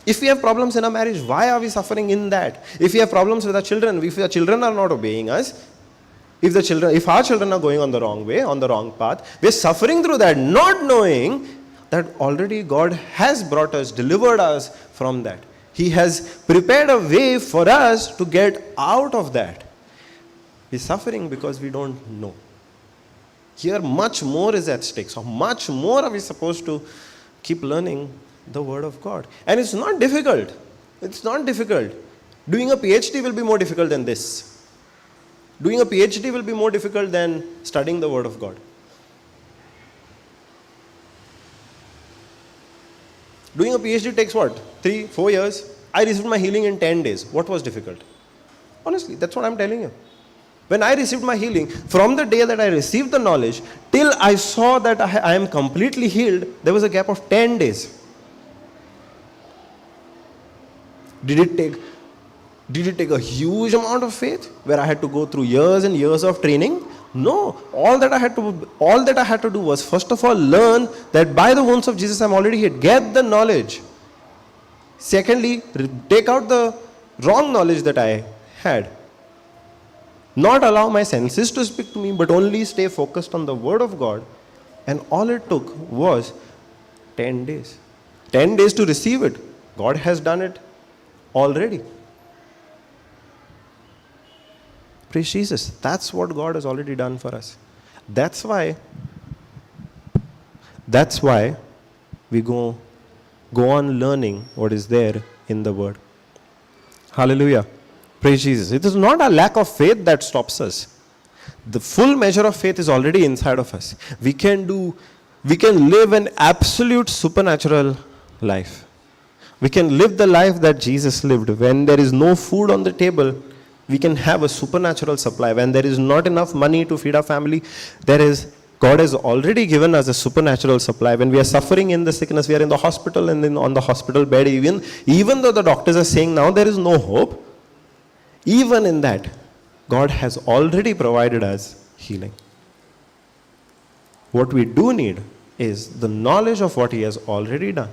If we have problems in our marriage, why are we suffering in that? If we have problems with our children, if our children are not obeying us, if our children are going on the wrong way, on the wrong path, we're suffering through that, not knowing that already God has brought us, delivered us from that. He has prepared a way for us to get out of that. We're suffering because we don't know. Here much more is at stake. So much more are we supposed to keep learning the Word of God. And it's not difficult. It's not difficult. Doing a PhD will be more difficult than this. Doing a PhD will be more difficult than studying the Word of God. Doing a PhD takes what? 3-4 years. I received my healing in 10 days. What was difficult? Honestly, that's what I'm telling you. When I received my healing, from the day that I received the knowledge till I saw that I am completely healed, there was a gap of 10 days. Did it take a huge amount of faith where I had to go through years and years of training? No. All that I had to do was first of all learn that by the wounds of Jesus I'm already healed. Get the knowledge. Secondly, take out the wrong knowledge that I had. Not allow my senses to speak to me, but only stay focused on the Word of God. And all it took was 10 days. 10 days to receive it. God has done it already. Praise Jesus. That's what God has already done for us. That's why we go on learning what is there in the Word. Hallelujah. Praise Jesus. It is not a lack of faith that stops us. The full measure of faith is already inside of us. We can live an absolute supernatural life. We can live the life that Jesus lived. When there is no food on the table, we can have a supernatural supply. When there is not enough money to feed our family, God has already given us a supernatural supply. When we are suffering in the sickness, we are in the hospital and then on the hospital bed, even though the doctors are saying now there is no hope, even in that, God has already provided us healing. What we do need is the knowledge of what He has already done.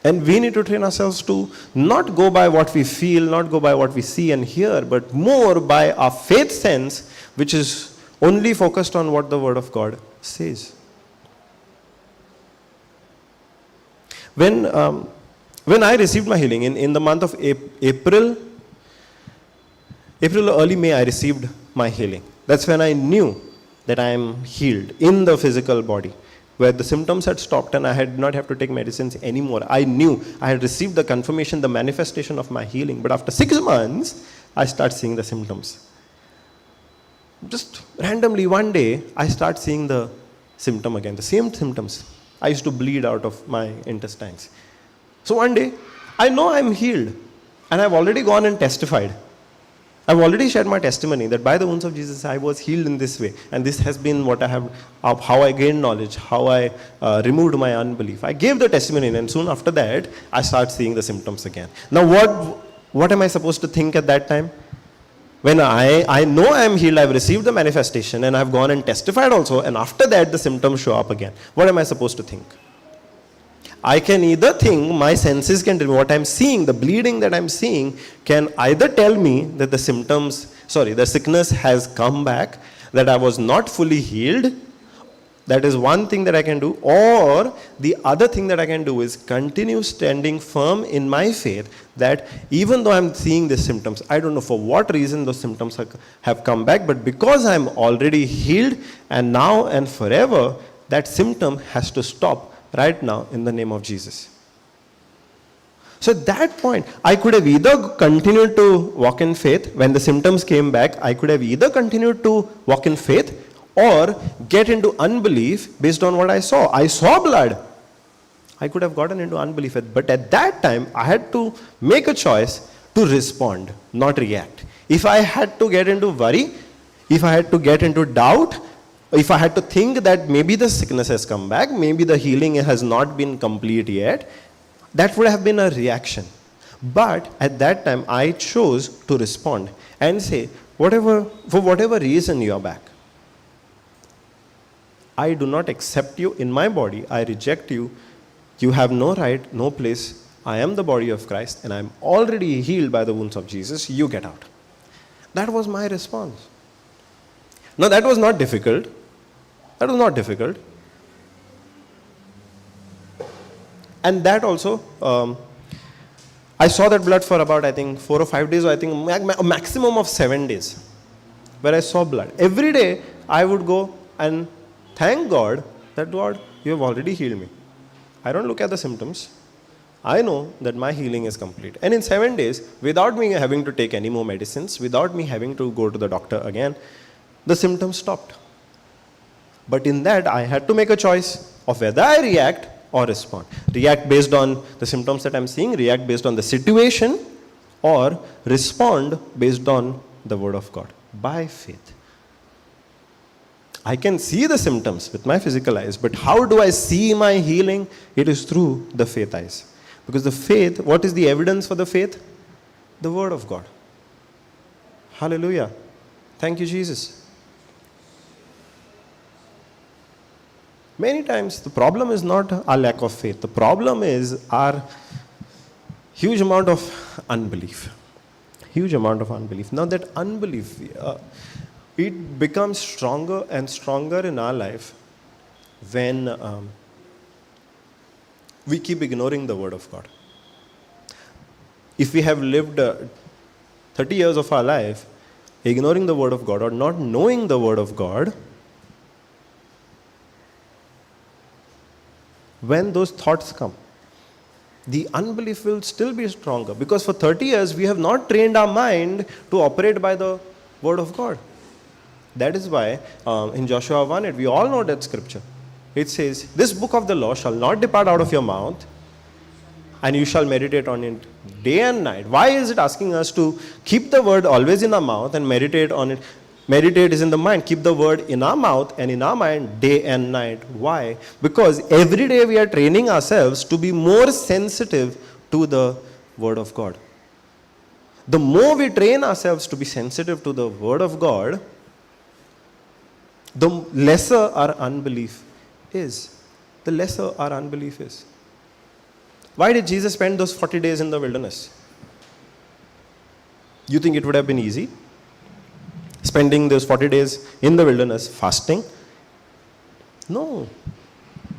And we need to train ourselves to not go by what we feel, not go by what we see and hear, but more by our faith sense, which is only focused on what the Word of God says. When I received my healing in the month of April or early May, I received my healing. That's when I knew that I am healed in the physical body, where the symptoms had stopped and I had not have to take medicines anymore. I knew I had received the confirmation, the manifestation of my healing. But after 6 months, I start seeing the symptoms. Just randomly one day, I start seeing the symptom again, the same symptoms. I used to bleed out of my intestines. So one day, I know I'm healed, and I've already gone and testified. I've already shared my testimony that by the wounds of Jesus, I was healed in this way. And this has been what I have, how I gained knowledge, how I removed my unbelief. I gave the testimony, and soon after that, I start seeing the symptoms again. Now, what am I supposed to think at that time? When I know I am healed, I've received the manifestation, and I've gone and testified also, and after that, the symptoms show up again. What am I supposed to think? I can either think, my senses can tell me what I'm seeing, the bleeding that I'm seeing can either tell me that the sickness has come back, that I was not fully healed, That is one thing that I can do. Or the other thing that I can do is continue standing firm in my faith that even though I'm seeing the symptoms, I don't know for what reason those symptoms have come back, but because I'm already healed and now and forever, that symptom has to stop right now in the name of Jesus. So at that point, I could have either continued to walk in faith. When the symptoms came back, I could have either continued to walk in faith or get into unbelief based on what I saw. I saw blood. I could have gotten into unbelief. But at that time, I had to make a choice to respond, not react. If I had to get into worry, if I had to get into doubt, if I had to think that maybe the sickness has come back, maybe the healing has not been complete yet, that would have been a reaction. But at that time, I chose to respond and say, for whatever reason you are back, I do not accept you in my body. I reject you. You have no right, no place. I am the body of Christ and I am already healed by the wounds of Jesus. You get out. That was my response. Now that was not difficult. That was not difficult. And that also, I saw that blood for about, I think, 4 or 5 days, or I think a maximum of 7 days, where I saw blood. Every day, I would go and thank God that, God, you have already healed me. I don't look at the symptoms. I know that my healing is complete. And in 7 days, without me having to take any more medicines, without me having to go to the doctor again, the symptoms stopped. But in that, I had to make a choice of whether I react or respond. React based on the symptoms that I'm seeing, react based on the situation, or respond based on the word of God, by faith. I can see the symptoms with my physical eyes, but how do I see my healing? It is through the faith eyes. Because the faith, what is the evidence for the faith? The word of God. Hallelujah. Thank you, Jesus. Many times the problem is not our lack of faith. The problem is our huge amount of unbelief. Huge amount of unbelief. Now that unbelief, it becomes stronger and stronger in our life when we keep ignoring the word of God. If we have lived 30 years of our life ignoring the word of God or not knowing the word of God, when those thoughts come, the unbelief will still be stronger, because for 30 years we have not trained our mind to operate by the word of God. That is why in Joshua 1:8, we all know that scripture. It says, this book of the law shall not depart out of your mouth, and you shall meditate on it day and night. Why is it asking us to keep the word always in our mouth and meditate on it? Meditate is in the mind. Keep the word in our mouth and in our mind day and night. Why? Because every day we are training ourselves to be more sensitive to the word of God. The more we train ourselves to be sensitive to the word of God, the lesser our unbelief is. The lesser our unbelief is. Why did Jesus spend those 40 days in the wilderness? You think it would have been easy? Spending those 40 days in the wilderness fasting? No.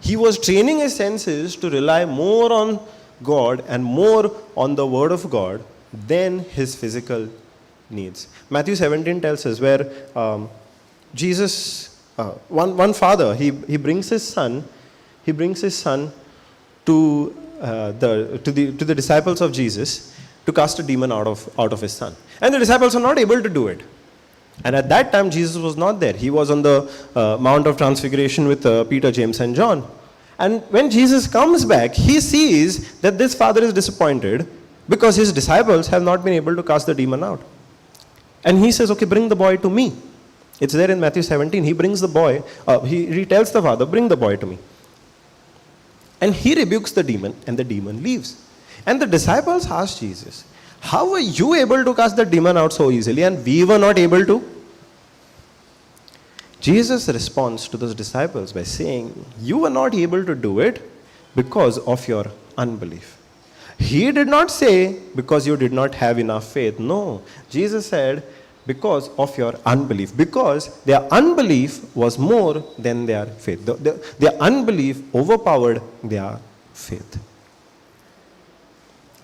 He was training his senses to rely more on God and more on the word of God than his physical needs. Matthew 17 tells us where Jesus, one father, he brings his son to the disciples of Jesus to cast a demon out of his son. And the disciples are not able to do it. And at that time, Jesus was not there. He was on the Mount of Transfiguration with Peter, James, and John. And when Jesus comes back, he sees that this father is disappointed because his disciples have not been able to cast the demon out. And he says, okay, bring the boy to me. It's there in Matthew 17. He brings the boy, he tells the father, bring the boy to me. And he rebukes the demon, and the demon leaves. And the disciples asked Jesus, how were you able to cast the demon out so easily and we were not able to? Jesus responds to those disciples by saying, you were not able to do it because of your unbelief. He did not say because you did not have enough faith. No, Jesus said, Because of your unbelief. Because their unbelief was more than their faith. Their unbelief overpowered their faith.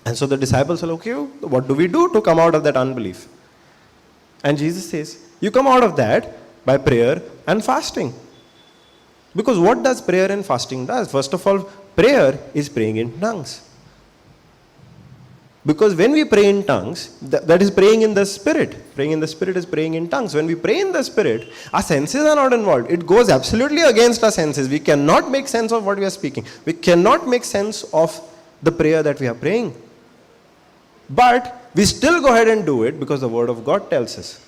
And so the disciples are, okay, what do we do to come out of that unbelief? And Jesus says, you come out of that by prayer and fasting. Because what does prayer and fasting does? First of all, prayer is praying in tongues. Because when we pray in tongues, that is praying in the Spirit. Praying in the Spirit is praying in tongues. When we pray in the Spirit, our senses are not involved. It goes absolutely against our senses. We cannot make sense of what we are speaking. We cannot make sense of the prayer that we are praying. But we still go ahead and do it because the Word of God tells us.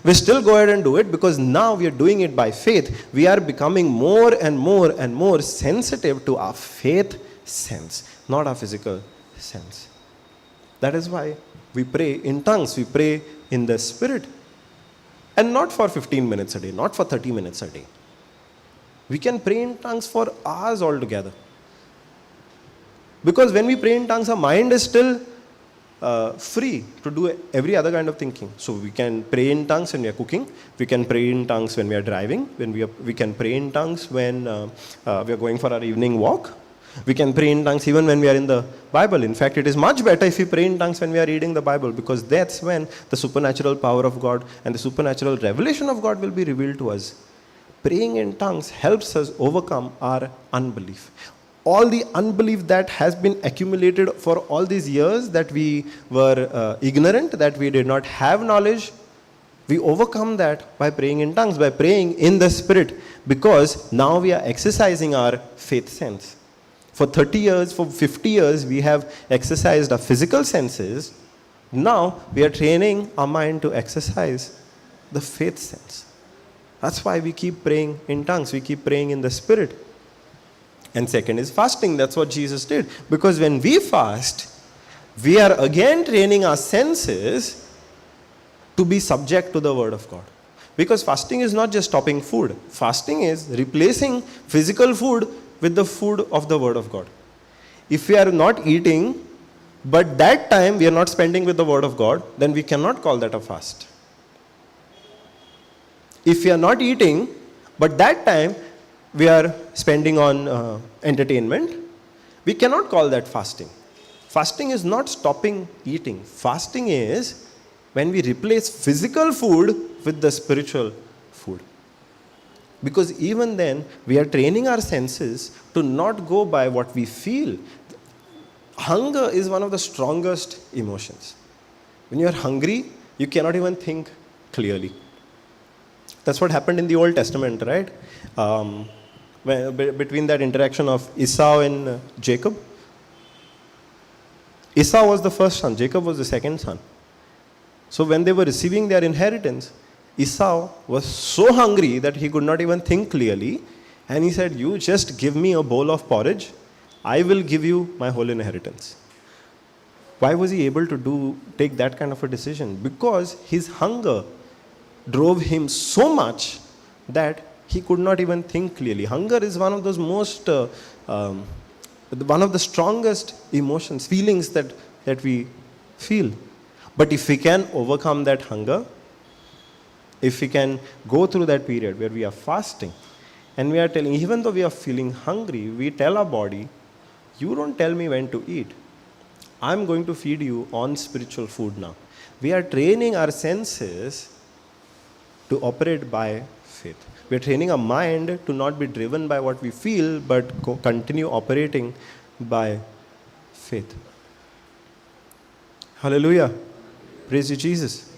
We still go ahead and do it because now we are doing it by faith. We are becoming more and more and more sensitive to our faith sense, not our physical sense. That is why we pray in tongues. We pray in the Spirit. And not for 15 minutes a day, not for 30 minutes a day. We can pray in tongues for hours altogether. Because when we pray in tongues, our mind is still free to do every other kind of thinking. So we can pray in tongues when we are cooking. We can pray in tongues when we are driving. We can pray in tongues when we are going for our evening walk. We can pray in tongues even when we are in the Bible. In fact, it is much better if we pray in tongues when we are reading the Bible, because that's when the supernatural power of God and the supernatural revelation of God will be revealed to us. Praying in tongues helps us overcome our unbelief. All the unbelief that has been accumulated for all these years, that we were ignorant, that we did not have knowledge, we overcome that by praying in tongues, by praying in the Spirit, because now we are exercising our faith sense. For 30 years, for 50 years, we have exercised our physical senses. Now we are training our mind to exercise the faith sense. That's why we keep praying in tongues. We keep praying in the Spirit. And second is fasting. That's what Jesus did. Because when we fast, we are again training our senses to be subject to the Word of God. Because fasting is not just stopping food. Fasting is replacing physical food with the food of the Word of God. If we are not eating, but that time we are not spending with the Word of God, then we cannot call that a fast. If we are not eating, but that time we are spending on entertainment, we cannot call that fasting. Fasting is not stopping eating. Fasting is when we replace physical food with the spiritual food. Because even then, we are training our senses to not go by what we feel. Hunger is one of the strongest emotions. When you are hungry, you cannot even think clearly. That's what happened in the Old Testament, right? Between that interaction of Esau and Jacob. Esau was the first son, Jacob was the second son. So when they were receiving their inheritance, Esau was so hungry that he could not even think clearly, and he said, you just give me a bowl of porridge, I will give you my whole inheritance. Why was he able to take that kind of a decision? Because his hunger drove him so much that he could not even think clearly. Hunger is one of those one of the strongest emotions, feelings that we feel. But if we can overcome that hunger, if we can go through that period where we are fasting and we are telling, even though we are feeling hungry, we tell our body, you don't tell me when to eat. I'm going to feed you on spiritual food now. We are training our senses to operate by faith. We are training our mind to not be driven by what we feel, but continue operating by faith. Hallelujah. Praise you, Jesus.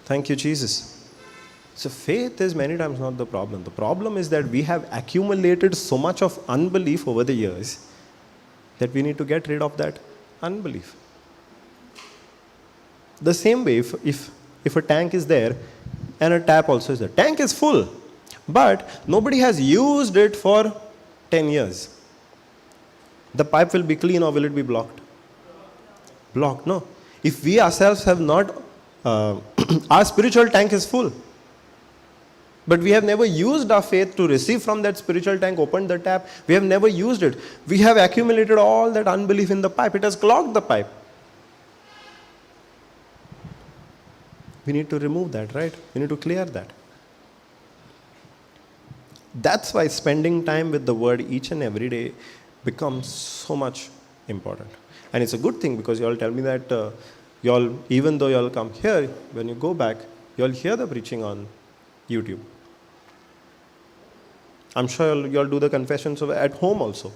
Thank you, Jesus. So faith is many times not the problem. The problem is that we have accumulated so much of unbelief over the years that we need to get rid of that unbelief. The same way, if a tank is there and a tap also is there. Tank is full, but nobody has used it for 10 years. The pipe will be clean or will it be blocked? Blocked, no. If we ourselves have not, our spiritual tank is full. But we have never used our faith to receive from that spiritual tank, opened the tap. We have never used it. We have accumulated all that unbelief in the pipe. It has clogged the pipe. We need to remove that, right? We need to clear that. That's why spending time with the word each and every day becomes so much important. And it's a good thing because you all tell me that even though you all come here, when you go back, you all hear the preaching on YouTube. I'm sure you all do the confessions at home also.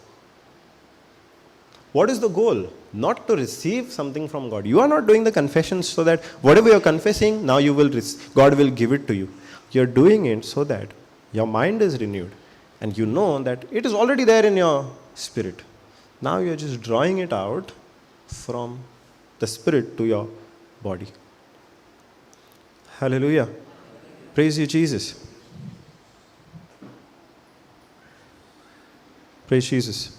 What is the goal? Not to receive something from God. You are not doing the confessions so that whatever you're confessing, now God will give it to you. You're doing it so that your mind is renewed and you know that it is already there in your spirit. Now you're just drawing it out from the spirit to your body. Hallelujah. Praise you, Jesus. Praise Jesus.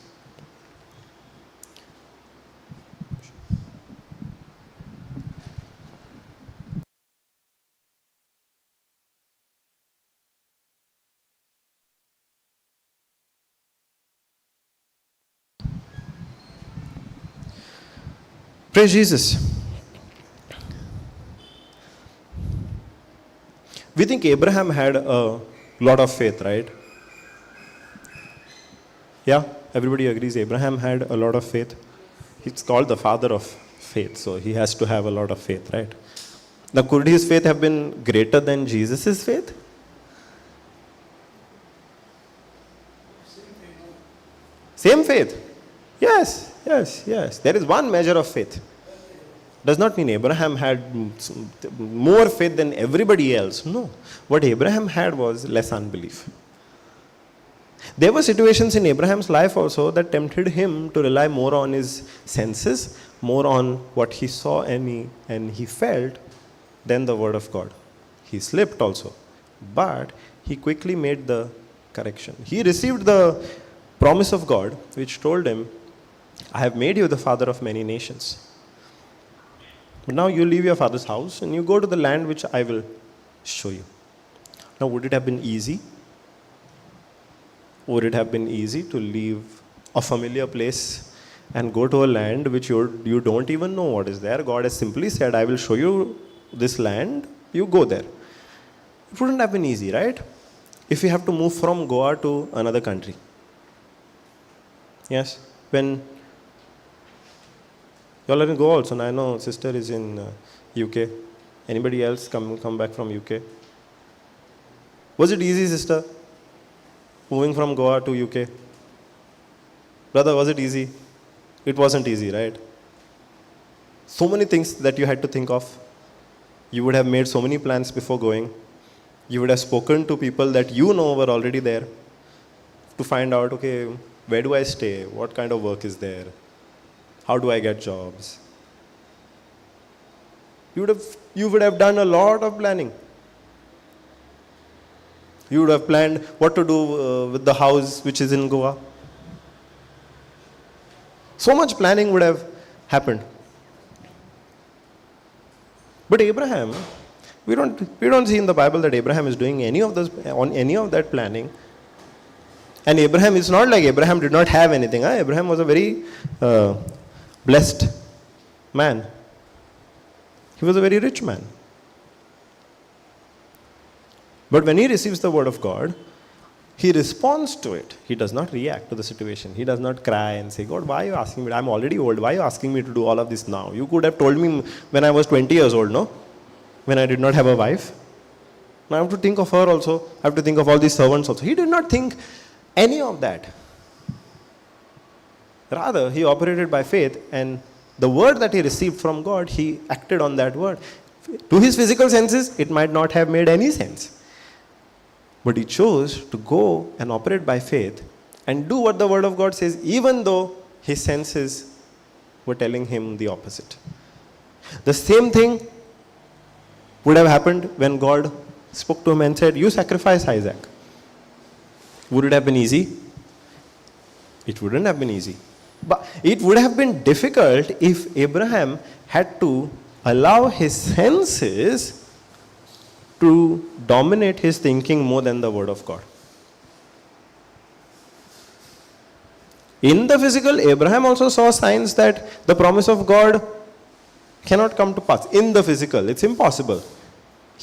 Praise Jesus. We think Abraham had a lot of faith, right? Yeah, everybody agrees Abraham had a lot of faith. He's called the father of faith, so he has to have a lot of faith, right? Now, could his faith have been greater than Jesus' faith? Same faith. Yes, yes, yes. There is one measure of faith. Does not mean Abraham had more faith than everybody else. No. What Abraham had was less unbelief. There were situations in Abraham's life also that tempted him to rely more on his senses, more on what he saw and he felt than the word of God. He slipped also. But he quickly made the correction. He received the promise of God which told him, I have made you the father of many nations. But now you leave your father's house and you go to the land which I will show you. Now, would it have been easy? Would it have been easy to leave a familiar place and go to a land which you don't even know what is there? God has simply said, I will show you this land, you go there. It wouldn't have been easy, right? If you have to move from Goa to another country. Yes, when you all are in Goa also, and I know sister is in UK. Anybody else come back from UK? Was it easy, sister? Moving from Goa to UK? Brother, was it easy? It wasn't easy, right? So many things that you had to think of. You would have made so many plans before going. You would have spoken to people that you know were already there to find out, okay, where do I stay? What kind of work is there? How do I get jobs? You would have done a lot of planning. You would have planned what to do with the house which is in Goa. So much planning would have happened. But Abraham, we don't see in the Bible that Abraham is doing any of that planning. And Abraham is not like Abraham did not have anything. Abraham was a very blessed man. He was a very rich man. But when he receives the word of God, he responds to it. He does not react to the situation. He does not cry and say, God, why are you asking me? I'm already old. Why are you asking me to do all of this now? You could have told me when I was 20 years old, no? When I did not have a wife. Now I have to think of her also. I have to think of all these servants also. He did not think any of that. Rather, he operated by faith, and the word that he received from God, he acted on that word. To his physical senses, it might not have made any sense. But he chose to go and operate by faith and do what the word of God says, even though his senses were telling him the opposite. The same thing would have happened when God spoke to him and said, you sacrifice Isaac. Would it have been easy? It wouldn't have been easy. But it would have been difficult if Abraham had to allow his senses to dominate his thinking more than the word of God. In the physical, Abraham also saw signs that the promise of God cannot come to pass. In the physical, it's impossible.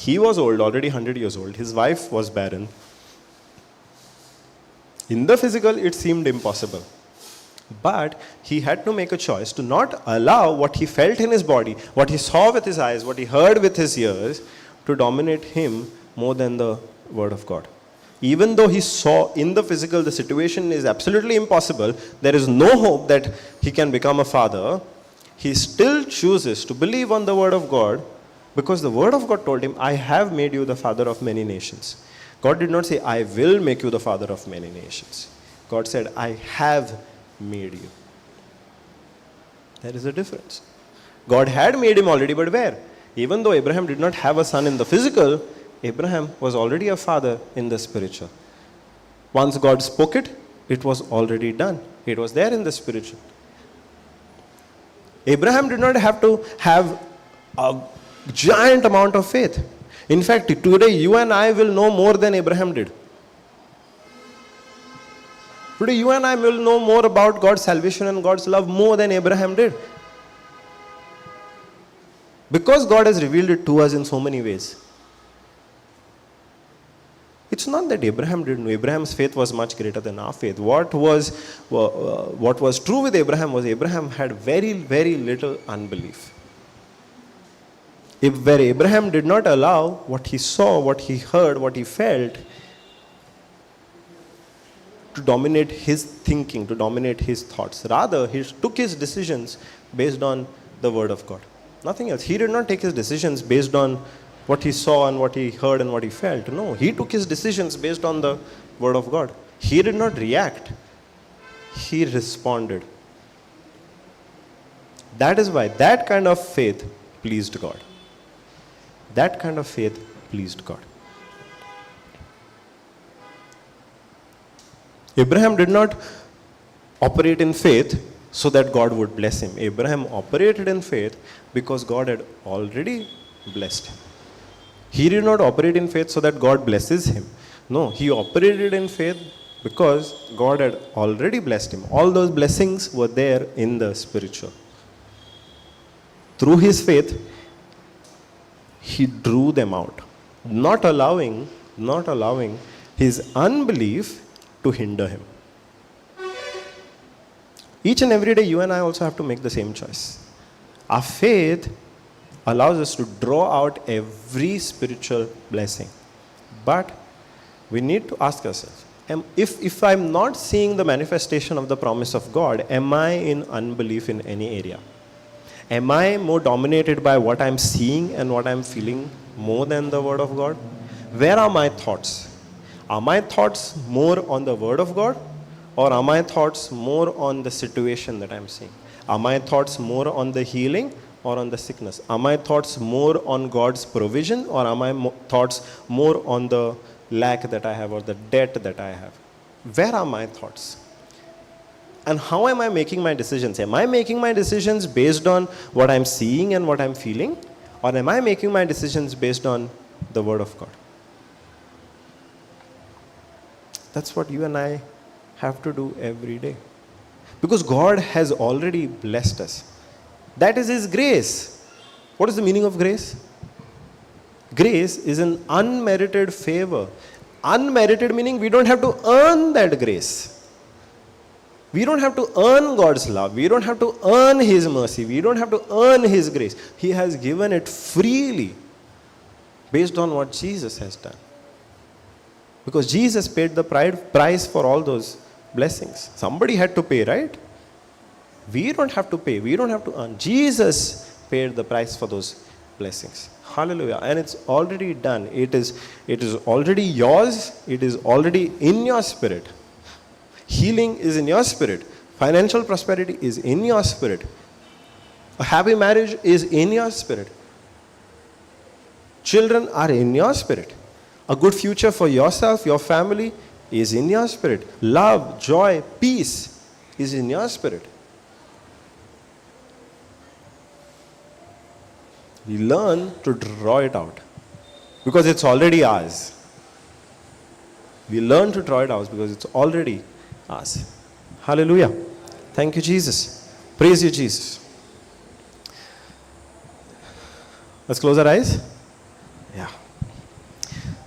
He was old, already 100 years old. His wife was barren. In the physical, it seemed impossible. But he had to make a choice to not allow what he felt in his body, what he saw with his eyes, what he heard with his ears, to dominate him more than the word of God. Even though he saw in the physical the situation is absolutely impossible, there is no hope that he can become a father, he still chooses to believe on the word of God, because the word of God told him, I have made you the father of many nations. God did not say, I will make you the father of many nations. God said, I have made you. There is a difference. God had made him already, but where? Even though Abraham did not have a son in the physical, Abraham was already a father in the spiritual. Once God spoke it, it was already done. It was there in the spiritual. Abraham did not have to have a giant amount of faith. In fact, today you and I will know more than Abraham did. Today you and I will know more about God's salvation and God's love more than Abraham did. Because God has revealed it to us in so many ways. It's not that Abraham didn't know. Abraham's faith was much greater than our faith. What was true with Abraham was Abraham had very, very little unbelief. Where Abraham did not allow what he saw, what he heard, what he felt to dominate his thinking, to dominate his thoughts. Rather, he took his decisions based on the word of God. Nothing else. He did not take his decisions based on what he saw and what he heard and what he felt. No, he took his decisions based on the word of God. He did not react. He responded. That is why that kind of faith pleased God. That kind of faith pleased God. Abraham did not operate in faith so that God would bless him. Abraham operated in faith because God had already blessed him. He did not operate in faith so that God blesses him. No, he operated in faith because God had already blessed him. All those blessings were there in the spiritual. Through his faith, he drew them out, not allowing his unbelief to hinder him. Each and every day, you and I also have to make the same choice. Our faith allows us to draw out every spiritual blessing. But we need to ask ourselves, if I'm not seeing the manifestation of the promise of God, am I in unbelief in any area? Am I more dominated by what I'm seeing and what I'm feeling more than the word of God? Where are my thoughts? Are my thoughts more on the word of God? Or are my thoughts more on the situation that I'm seeing? Are my thoughts more on the healing or on the sickness? Are my thoughts more on God's provision, or are my thoughts more on the lack that I have or the debt that I have? Where are my thoughts? And how am I making my decisions? Am I making my decisions based on what I'm seeing and what I'm feeling? Or am I making my decisions based on the word of God? That's what you and I have to do every day. Because God has already blessed us. That is His grace. What is the meaning of grace? Grace is an unmerited favor. Unmerited meaning we don't have to earn that grace. We don't have to earn God's love. We don't have to earn His mercy. We don't have to earn His grace. He has given it freely based on what Jesus has done. Because Jesus paid the price for all those blessings. Somebody had to pay, right? We don't have to pay. We don't have to earn. Jesus paid the price for those blessings. Hallelujah. And it's already done. It is already yours. It is already in your spirit. Healing is in your spirit. Financial prosperity is in your spirit. A happy marriage is in your spirit. Children are in your spirit. A good future for yourself, your family is in your spirit. Love, joy, peace is in your spirit. We learn to draw it out because it's already ours. We learn to draw it out because it's already ours. Hallelujah. Thank you, Jesus. Praise you, Jesus. Let's close our eyes. Yeah.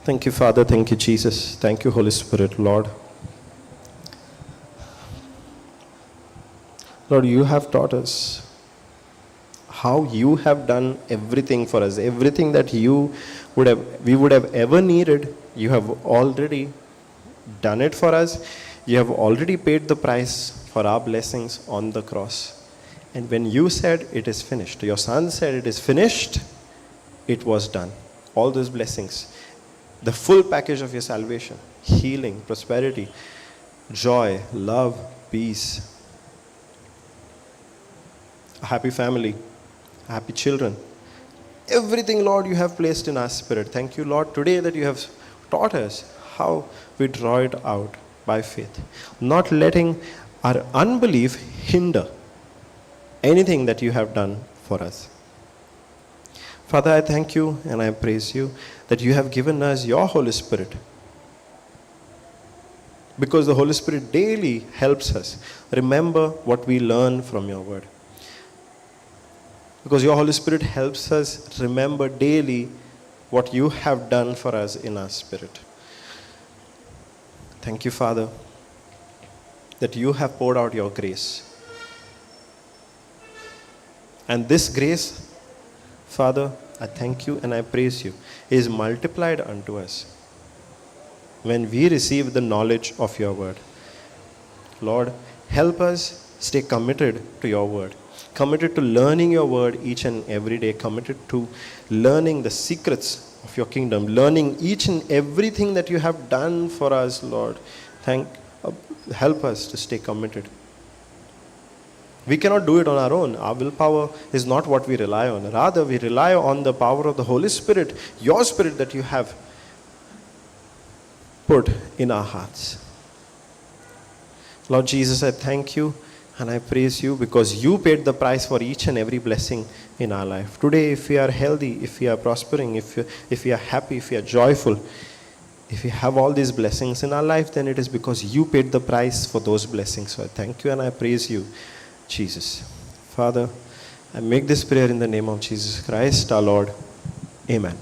Thank you, Father. Thank you, Jesus. Thank you, Holy Spirit, Lord. Lord, you have taught us how you have done everything for us. Everything that we would have ever needed, you have already done it for us. You have already paid the price for our blessings on the cross. And when you said it is finished, your son said it is finished, it was done. All those blessings, the full package of your salvation, healing, prosperity, joy, love, peace, a happy family, happy children. Everything, Lord, you have placed in our spirit. Thank you, Lord, today that you have taught us how we draw it out by faith, not letting our unbelief hinder anything that you have done for us. Father, I thank you and I praise you that you have given us your Holy Spirit, because the Holy Spirit daily helps us remember what we learn from your word. Because your Holy Spirit helps us remember daily what you have done for us in our spirit. Thank you, Father, that you have poured out your grace. And this grace, Father, I thank you and I praise you, is multiplied unto us when we receive the knowledge of your word. Lord, help us stay committed to your word, committed to learning your word each and every day, committed to learning the secrets of your kingdom, learning each and everything that you have done for us, Lord. Help us to stay committed. We cannot do it on our own. Our willpower is not what we rely on. Rather, we rely on the power of the Holy Spirit, your Spirit that you have put in our hearts. Lord Jesus, I thank you and I praise you because you paid the price for each and every blessing in our life. Today, if we are healthy, if we are prospering, if we are happy, if we are joyful, if we have all these blessings in our life, then it is because you paid the price for those blessings. So I thank you and I praise you, Jesus. Father, I make this prayer in the name of Jesus Christ, our Lord. Amen.